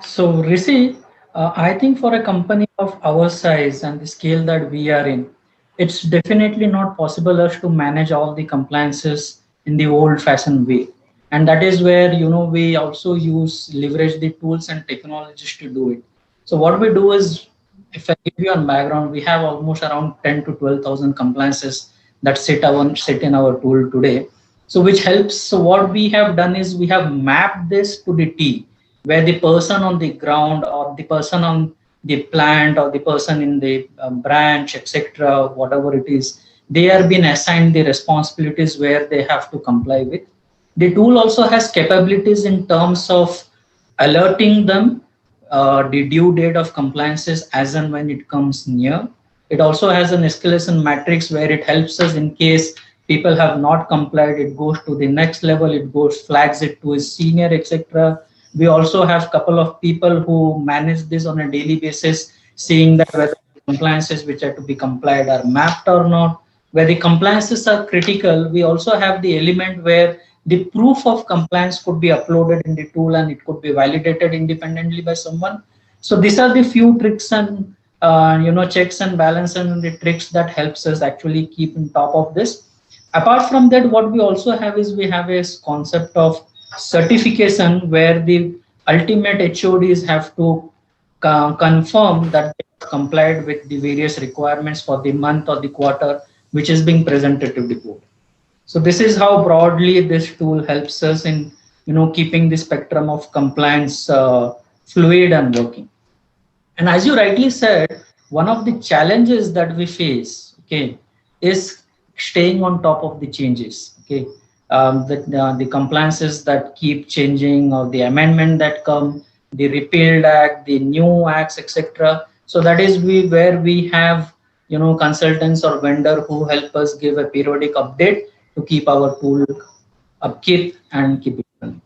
So Rishi, I think for a company of our size and the scale that we are in, it's definitely not possible us to manage all the compliances in the old-fashioned way. And that is where, we also leverage the tools and technologies to do it. So what we do is if I give you a background, we have almost around 10 to 12,000 compliances that sit in our tool today. So which helps. So what we have done is we have mapped this to the T, where the person on the ground or the person on the plant or the person in the branch, etc., whatever it is, they are being assigned the responsibilities where they have to comply with. The tool also has capabilities in terms of alerting them the due date of compliances as and when it comes near. It also has an escalation matrix where it helps us in case people have not complied. It goes to the next level, it goes, flags it to a senior, etc. We also have a couple of people who manage this on a daily basis, seeing that whether the compliances which are to be complied are mapped or not. Where the compliances are critical, we also have the element where the proof of compliance could be uploaded in the tool and it could be validated independently by someone. So these are the few tricks and checks and balances and the tricks that helps us actually keep on top of this. Apart from that, what we also have is we have a concept of certification where the ultimate HODs have to confirm that they have complied with the various requirements for the month or the quarter which is being presented to the board. So this is how broadly this tool helps us in keeping the spectrum of compliance fluid and working. And as you rightly said, one of the challenges that we face, okay, is staying on top of the changes. Okay, the compliances that keep changing or the amendment that come, the repealed act, the new acts, etc. So that is where we have consultants or vendor who help us give a periodic update to keep our tool upkeep and keep it running.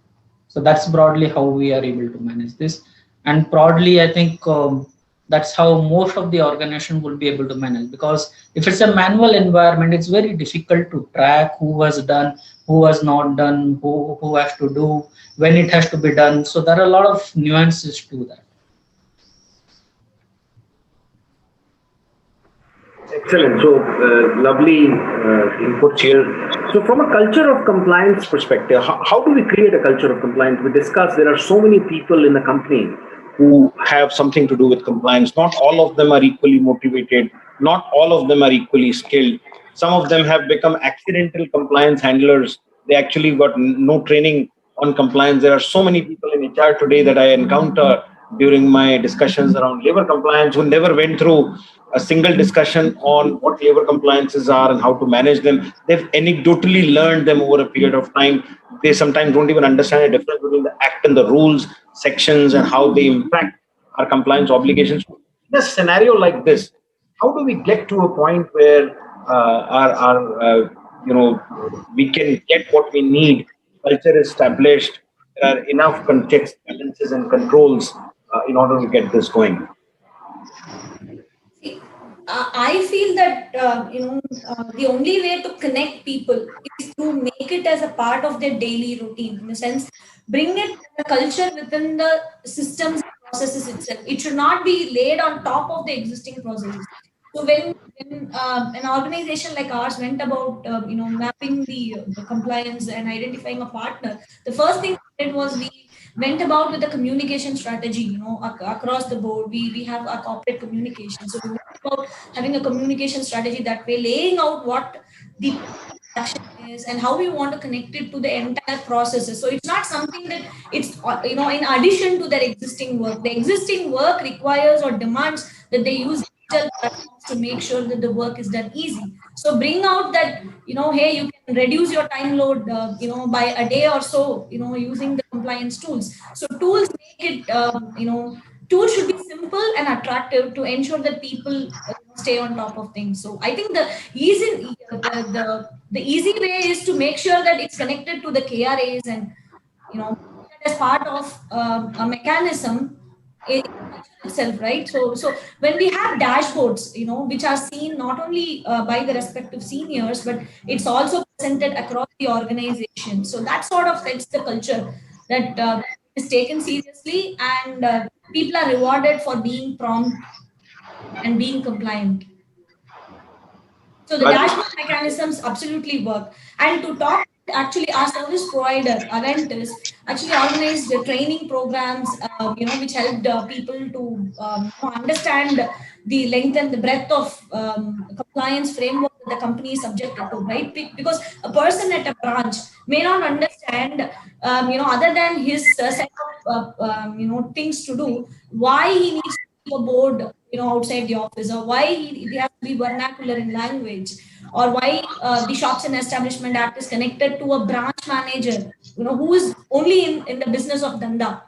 So that's broadly how we are able to manage this. And broadly, I think that's how most of the organization will be able to manage, because if it's a manual environment, it's very difficult to track who has done, who has not done, who has to do, when it has to be done. So there are a lot of nuances to that. Excellent. So lovely input here. So from a culture of compliance perspective, how do we create a culture of compliance? We discussed there are so many people in the company who have something to do with compliance. Not all of them are equally motivated. Not all of them are equally skilled. Some of them have become accidental compliance handlers. They actually got no training on compliance. There are so many people in HR today that I encounter during my discussions around labor compliance who never went through a single discussion on what labor compliances are and how to manage them. They've anecdotally learned them over a period of time. They sometimes don't even understand the difference between the act and the rules sections and how they impact our compliance obligations. In a scenario like this, how do we get to a point where we can get what we need, culture established, there are enough checks, balances, and controls in order to get this going? I feel that the only way to connect people is to make it as a part of their daily routine. In a sense, bring it a culture within the systems and processes itself. It should not be laid on top of the existing processes. So when an organization like ours went about mapping the compliance and identifying a partner, the first thing we did was we went about with the communication strategy, across the board. We have our corporate communication. So we went about having a communication strategy that way, laying out what the action is and how we want to connect it to the entire processes. So it's not something that it's, in addition to their existing work. The existing work requires or demands that they use digital platforms to make sure that the work is done easy. So bring out that, hey, you can reduce your time load, by a day or so, using the compliance tools. So tools make it, tools should be simple and attractive to ensure that people stay on top of things. So I think the easy way is to make sure that it's connected to the KRAs and, as part of a mechanism itself, right? So when we have dashboards, which are seen not only by the respective seniors, but it's also presented across the organization. So that sort of sets the culture that is taken seriously, and people are rewarded for being prompt and being compliant. So the dashboard mechanisms absolutely work. And to talk, actually, our service provider, Aventis, actually organized the training programs, which helped people to understand the length and the breadth of compliance framework that the company is subjected to, right? Because a person at a branch may not understand, other than his set of, things to do, why he needs to keep a board, outside the office, or why he has to be vernacular in language, or why the Shops and Establishment Act is connected to a branch manager, who is only in the business of Danda.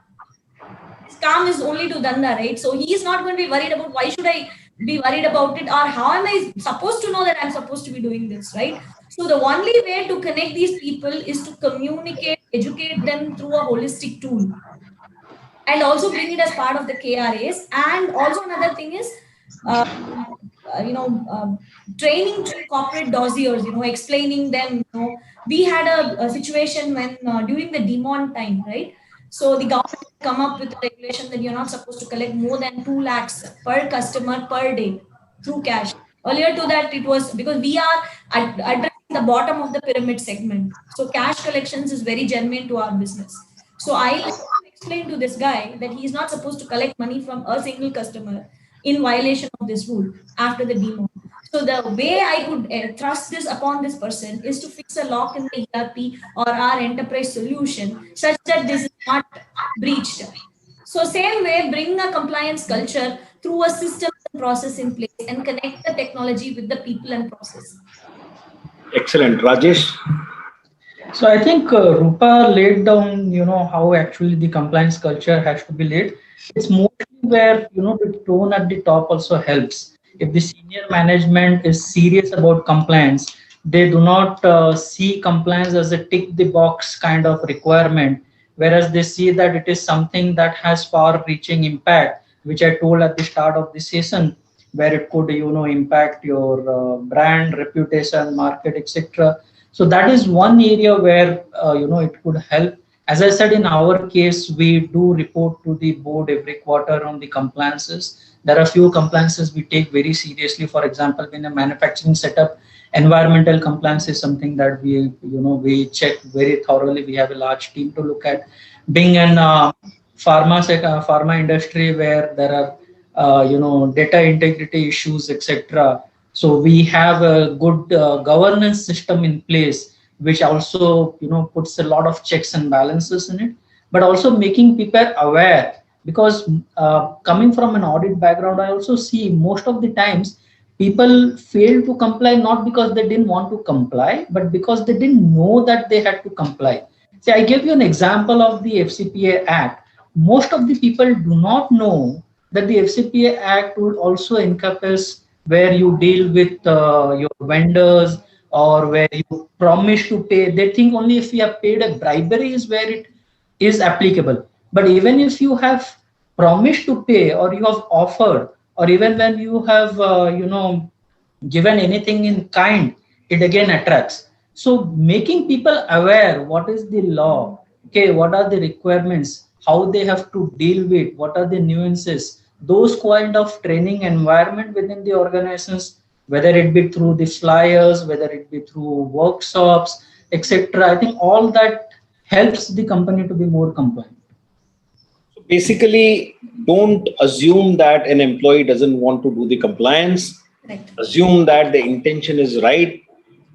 His calm is only to Danda, right? So he is not going to be worried about why should I be worried about it, or how am I supposed to know that I'm supposed to be doing this, right? So the only way to connect these people is to communicate, educate them through a holistic tool, and also bring it as part of the KRAs. And also another thing is, training through corporate dossiers, explaining them. We had a situation when during the demon time, right? So the government come up with a regulation that you're not supposed to collect more than 2 lakhs per customer per day through cash. Earlier to that, it was because we are addressing the bottom of the pyramid segment. So cash collections is very germane to our business. So I explained to this guy that he is not supposed to collect money from a single customer in violation of this rule after the demo. So the way I could thrust this upon this person is to fix a lock in the ERP or our enterprise solution such that this is not breached. So same way, bring a compliance culture through a system and process in place and connect the technology with the people and process. Excellent. Rajesh? So I think Rupa laid down, how actually the compliance culture has to be laid. It's mostly where, the tone at the top also helps. If the senior management is serious about compliance, they do not see compliance as a tick the box kind of requirement, whereas they see that it is something that has far reaching impact, which I told at the start of the session, where it could, impact your brand, reputation, market, etc. So that is one area where it could help. As I said, in our case, we do report to the board every quarter on the compliances. There are few compliances we take very seriously. For example, in a manufacturing setup, environmental compliance is something that we check very thoroughly. We have a large team to look at. Being in pharma industry where there are data integrity issues, etc. So we have a good governance system in place, which also puts a lot of checks and balances in it, but also making people aware. Because coming from an audit background, I also see most of the times people fail to comply not because they didn't want to comply, but because they didn't know that they had to comply. See, I give you an example of the FCPA Act. Most of the people do not know that the FCPA Act would also encompass where you deal with your vendors, or where you promise to pay. They think only if you have paid a bribery is where it is applicable. But even if you have promised to pay, or you have offered, or even when you have given anything in kind, it again attracts. So making people aware what is the law, okay, what are the requirements, how they have to deal with, what are the nuances, those kind of training environment within the organizations, whether it be through the flyers, whether it be through workshops, etc. I think all that helps the company to be more compliant. So basically, don't assume that an employee doesn't want to do the compliance. Correct. Assume that the intention is right.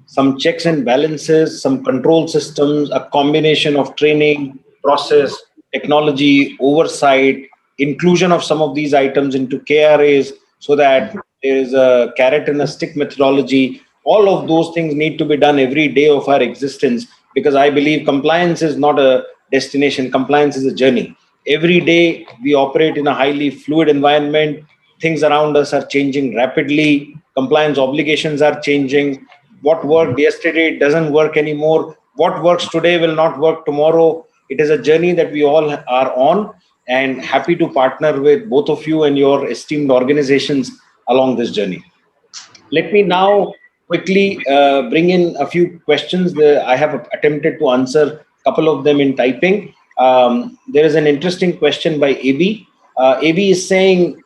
Some checks and balances, some control systems, a combination of training, process, technology, oversight, inclusion of some of these items into KRAs so that there is a carrot and a stick methodology. All of those things need to be done every day of our existence, because I believe compliance is not a destination. Compliance is a journey. Every day we operate in a highly fluid environment. Things around us are changing rapidly. Compliance obligations are changing. What worked yesterday doesn't work anymore. What works today will not work tomorrow. It is a journey that we all are on, and happy to partner with both of you and your esteemed organizations along this journey. Let me now quickly bring in a few questions that I have attempted to answer, a couple of them in typing. There is an interesting question by AB. AB is saying,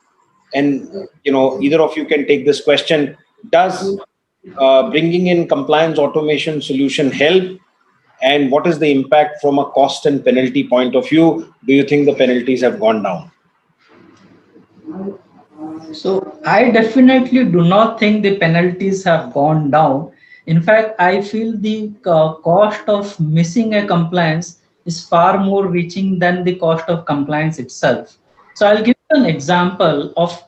and either of you can take this question, does bringing in compliance automation solution help? And what is the impact from a cost and penalty point of view? Do you think the penalties have gone down? So I definitely do not think the penalties have gone down. In fact, I feel the cost of missing a compliance is far more reaching than the cost of compliance itself. So I'll give you an example of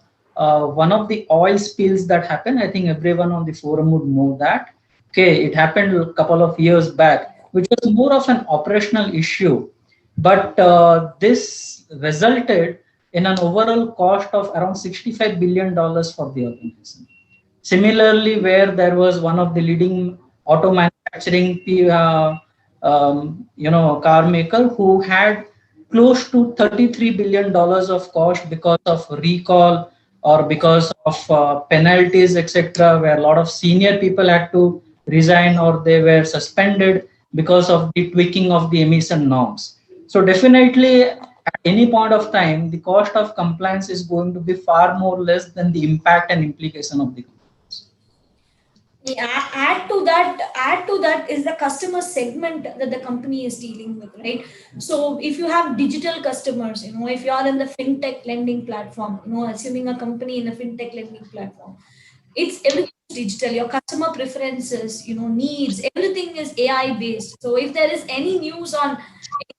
one of the oil spills that happened. I think everyone on the forum would know that. Okay, it happened a couple of years back, which was more of an operational issue. But this resulted in an overall cost of around $65 billion for the organization. Similarly, where there was one of the leading auto manufacturing car maker who had close to $33 billion of cost because of recall or because of penalties, etc., where a lot of senior people had to resign or they were suspended because of the tweaking of the emission norms. So definitely at any point of time, the cost of compliance is going to be far more less than the impact and implication of the compliance. Yeah, add to that is the customer segment that the company is dealing with, right? So if you have digital customers, if you are in the fintech lending platform, assuming a company in a fintech lending platform, it's everything is digital. Your customer preferences, needs, everything is AI based. So if there is any news on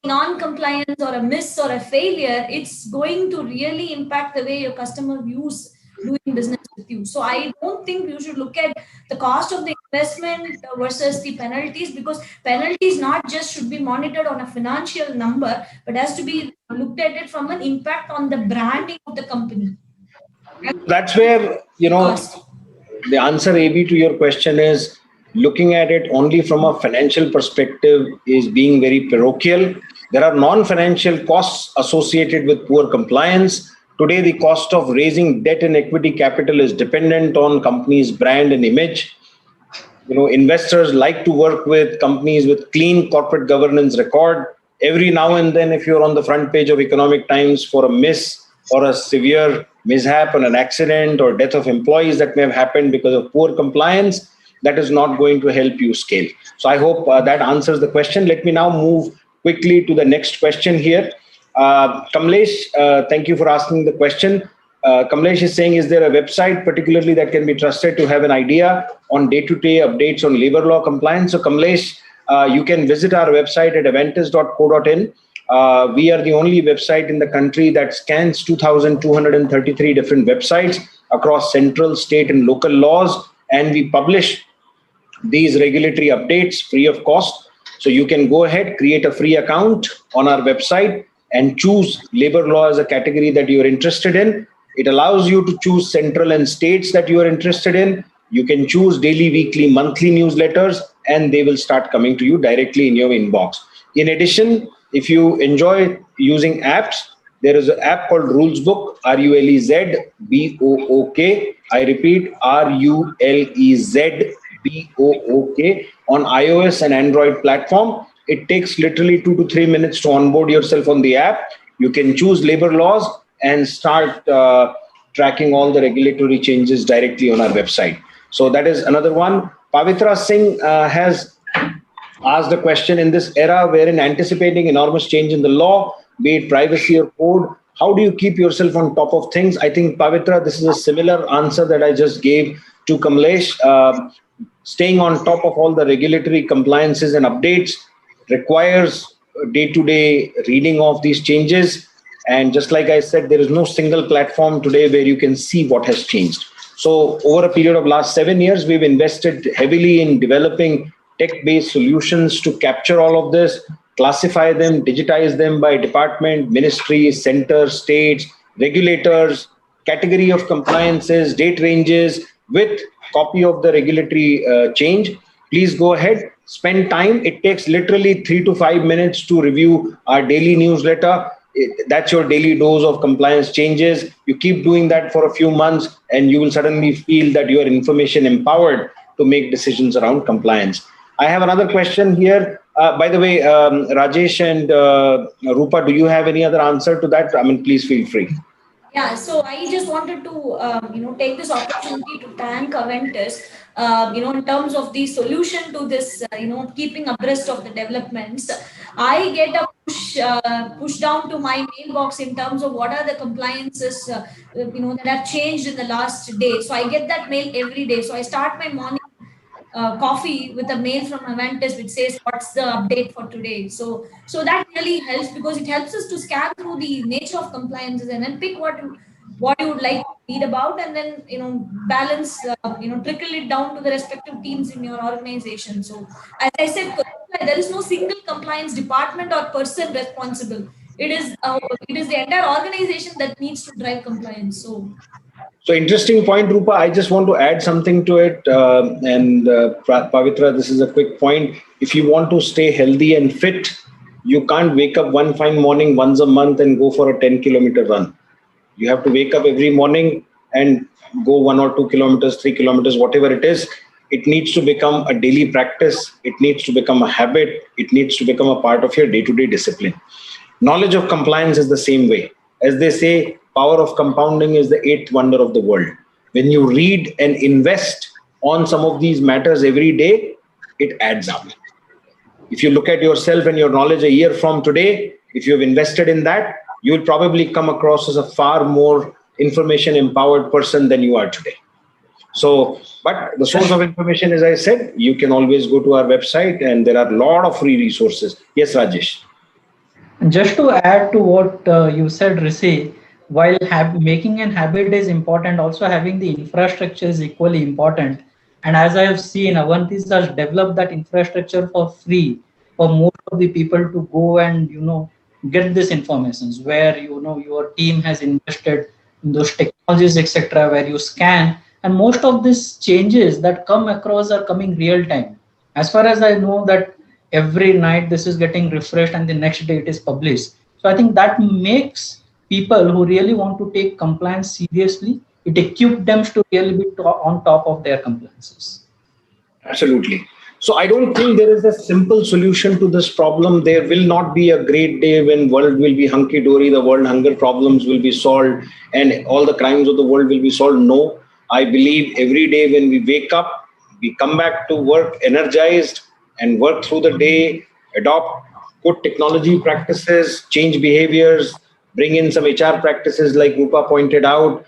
non-compliance or a miss or a failure, it's going to really impact the way your customer views doing business with you. So I don't think you should look at the cost of the investment versus the penalties, because penalties not just should be monitored on a financial number, but has to be looked at it from an impact on the branding of the company. That's where, Cost. the answer, AB, to your question is looking at it only from a financial perspective is being very parochial. There are non-financial costs associated with poor compliance. Today, the cost of raising debt and equity capital is dependent on companies' brand and image. Investors like to work with companies with clean corporate governance record. Every now and then, if you're on the front page of Economic Times for a miss or a severe mishap or an accident or death of employees that may have happened because of poor compliance, that is not going to help you scale. So I hope that answers the question. Let me now move quickly to the next question here. Kamlesh, thank you for asking the question. Kamlesh is saying, is there a website particularly that can be trusted to have an idea on day-to-day updates on labor law compliance? So Kamlesh, you can visit our website at aventis.co.in. We are the only website in the country that scans 2,233 different websites across central, state, and local laws, and we publish these regulatory updates free of cost. So you can go ahead, create a free account on our website and choose labor law as a category that you're interested in. It allows you to choose central and states that you are interested in. You can choose daily, weekly, monthly newsletters, and they will start coming to you directly in your inbox. In addition, if you enjoy using apps, there is an app called Rulesbook, RULEZBOOK. I repeat, RULEZBOOK on iOS and Android platform. It takes literally 2 to 3 minutes to onboard yourself on the app. You can choose labor laws and start tracking all the regulatory changes directly on our website. So that is another one. Pavitra Singh has asked the question, in this era wherein anticipating enormous change in the law, be it privacy or code, how do you keep yourself on top of things? I think, Pavitra, this is a similar answer that I just gave to Kamlesh. Staying on top of all the regulatory compliances and updates requires day-to-day reading of these changes. And just like I said, there is no single platform today where you can see what has changed. So over a period of last 7 years, we've invested heavily in developing tech-based solutions to capture all of this, classify them, digitize them by department, ministry, center, states, regulators, category of compliances, date ranges, with copy of the regulatory change. Please go ahead, spend time. It takes literally 3 to 5 minutes to review our daily newsletter. That's your daily dose of compliance changes. You keep doing that for a few months and you will suddenly feel that you are information empowered to make decisions around compliance. I have another question here. By the way, Rajesh and Rupa, do you have any other answer to that? I mean, please feel free. Yeah, so I just wanted to, take this opportunity to thank Aventis in terms of the solution to this, keeping abreast of the developments, I get a push down to my mailbox in terms of what are the compliances, that have changed in the last day. So I get that mail every day. So I start my morning coffee with a mail from Avantis which says what's the update for today. So that really helps, because it helps us to scan through the nature of compliances and then pick what you would like to read about, and then balance, trickle it down to the respective teams in your organization. So as I said, there is no single compliance department or person responsible. It is the entire organization that needs to drive compliance. So interesting point, Rupa. I just want to add something to it. Pavitra, this is a quick point. If you want to stay healthy and fit, you can't wake up one fine morning once a month and go for a 10-kilometer run. You have to wake up every morning and go 1 or 2 kilometers, 3 kilometers, whatever it is. It needs to become a daily practice. It needs to become a habit. It needs to become a part of your day-to-day discipline. Knowledge of compliance is the same way. As they say, power of compounding is the eighth wonder of the world. When you read and invest on some of these matters every day, it adds up. If you look at yourself and your knowledge a year from today, if you've invested in that, you will probably come across as a far more information empowered person than you are today. So, but the source of information, as I said, you can always go to our website and there are a lot of free resources. Yes, Rajesh. Just to add to what you said, Rishi, while making an habit is important, also having the infrastructure is equally important. And as I have seen, Avantis has developed that infrastructure for free for most of the people to go and, get this information, where, your team has invested in those technologies, etc., where you scan. And most of these changes that come across are coming real time. As far as I know, that every night this is getting refreshed and the next day it is published. So I think that makes people who really want to take compliance seriously, it equips them to really be on top of their compliances. Absolutely. So I don't think there is a simple solution to this problem. There will not be a great day when world will be hunky-dory, the world hunger problems will be solved, and all the crimes of the world will be solved. No, I believe every day when we wake up, we come back to work energized and work through the day, adopt good technology practices, change behaviors, bring in some HR practices like Rupa pointed out,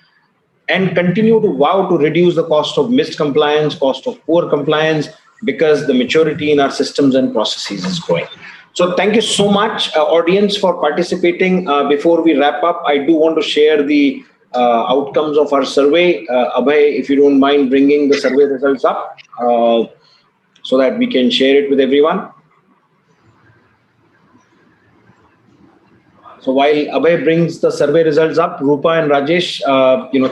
and continue to vow to reduce the cost of missed compliance, cost of poor compliance, because the maturity in our systems and processes is growing. So thank you so much, audience, for participating. Before we wrap up, I do want to share the outcomes of our survey. Abhay, if you don't mind bringing the survey results up so that we can share it with everyone. So while Abhay brings the survey results up, Rupa and Rajesh,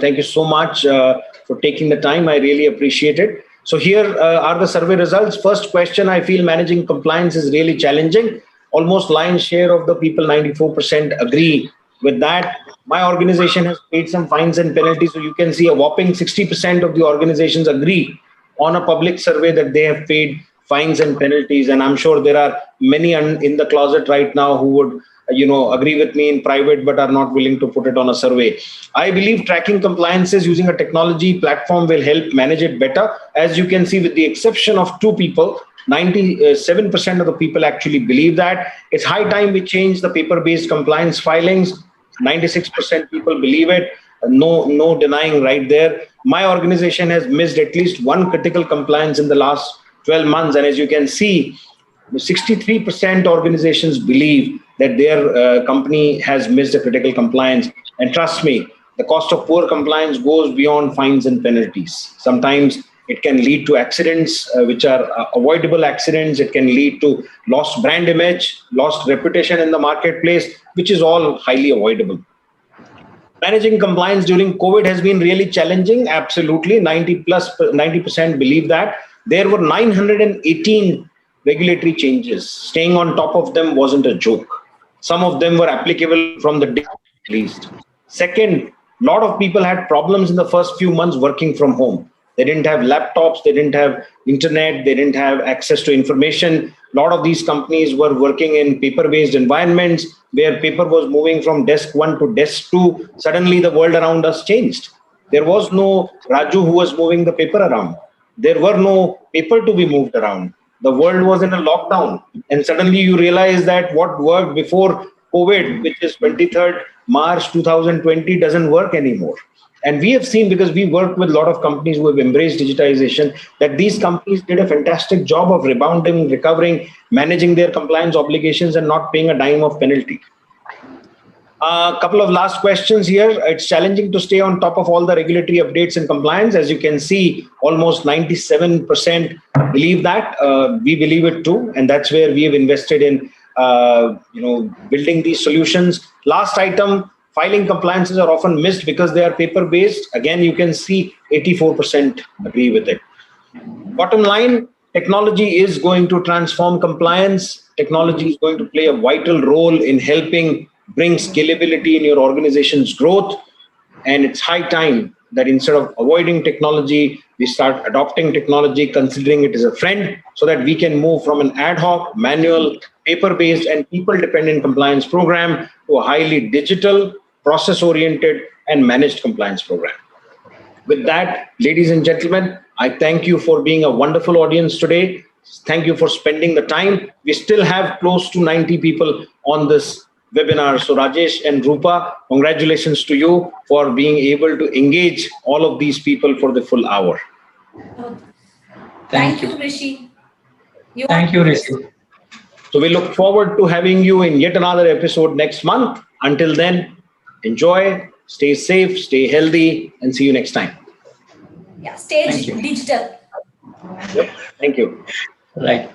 thank you so much for taking the time. I really appreciate it. So here are the survey results. First question, I feel managing compliance is really challenging. Almost lion's share of the people, 94%, agree with that. My organization has paid some fines and penalties. So you can see a whopping 60% of the organizations agree on a public survey that they have paid fines and penalties. And I'm sure there are many in the closet right now who would agree with me in private, but are not willing to put it on a survey. I believe tracking compliances using a technology platform will help manage it better. As you can see, with the exception of 2 people, 97% of the people actually believe that. It's high time we change the paper-based compliance filings. 96% people believe it. No denying right there. My organization has missed at least one critical compliance in the last 12 months. And as you can see, 63% organizations believe that their company has missed a critical compliance. And trust me, the cost of poor compliance goes beyond fines and penalties. Sometimes it can lead to accidents, which are avoidable accidents. It can lead to lost brand image, lost reputation in the marketplace, which is all highly avoidable. Managing compliance during COVID has been really challenging. Absolutely. 90% believe that. There were 918 regulatory changes. Staying on top of them wasn't a joke. Some of them were applicable from the day least. Second, a lot of people had problems in the first few months working from home. They didn't have laptops, they didn't have internet, they didn't have access to information. A lot of these companies were working in paper-based environments where paper was moving from desk 1 to desk 2. Suddenly the world around us changed. There was no Raju who was moving the paper around. there were no paper to be moved around. The world was in a lockdown, and suddenly you realize that what worked before COVID, which is 23rd March 2020, doesn't work anymore. And we have seen, because we work with a lot of companies who have embraced digitization, that these companies did a fantastic job of rebounding, recovering, managing their compliance obligations, and not paying a dime of penalty. A couple of last questions here. It's challenging to stay on top of all the regulatory updates and compliance. As you can see, almost 97% believe that. We believe it too. And that's where we have invested in building these solutions. Last item, filing compliances are often missed because they are paper-based. Again, you can see 84% agree with it. Bottom line, technology is going to transform compliance. Technology is going to play a vital role in helping bring scalability in your organization's growth. And it's high time that instead of avoiding technology, we start adopting technology, considering it as a friend, so that we can move from an ad hoc, manual, paper-based, and people-dependent compliance program to a highly digital, process-oriented, and managed compliance program. With that, ladies and gentlemen, I thank you for being a wonderful audience today. Thank you for spending the time. We still have close to 90 people on this webinar. So Rajesh and Rupa, congratulations to you for being able to engage all of these people for the full hour. Thank you, Rishi. Thank you, Rishi. So we look forward to having you in yet another episode next month. Until then, enjoy, stay safe, stay healthy, and see you next time. Yeah, stay digital. Yep. Thank you. Right.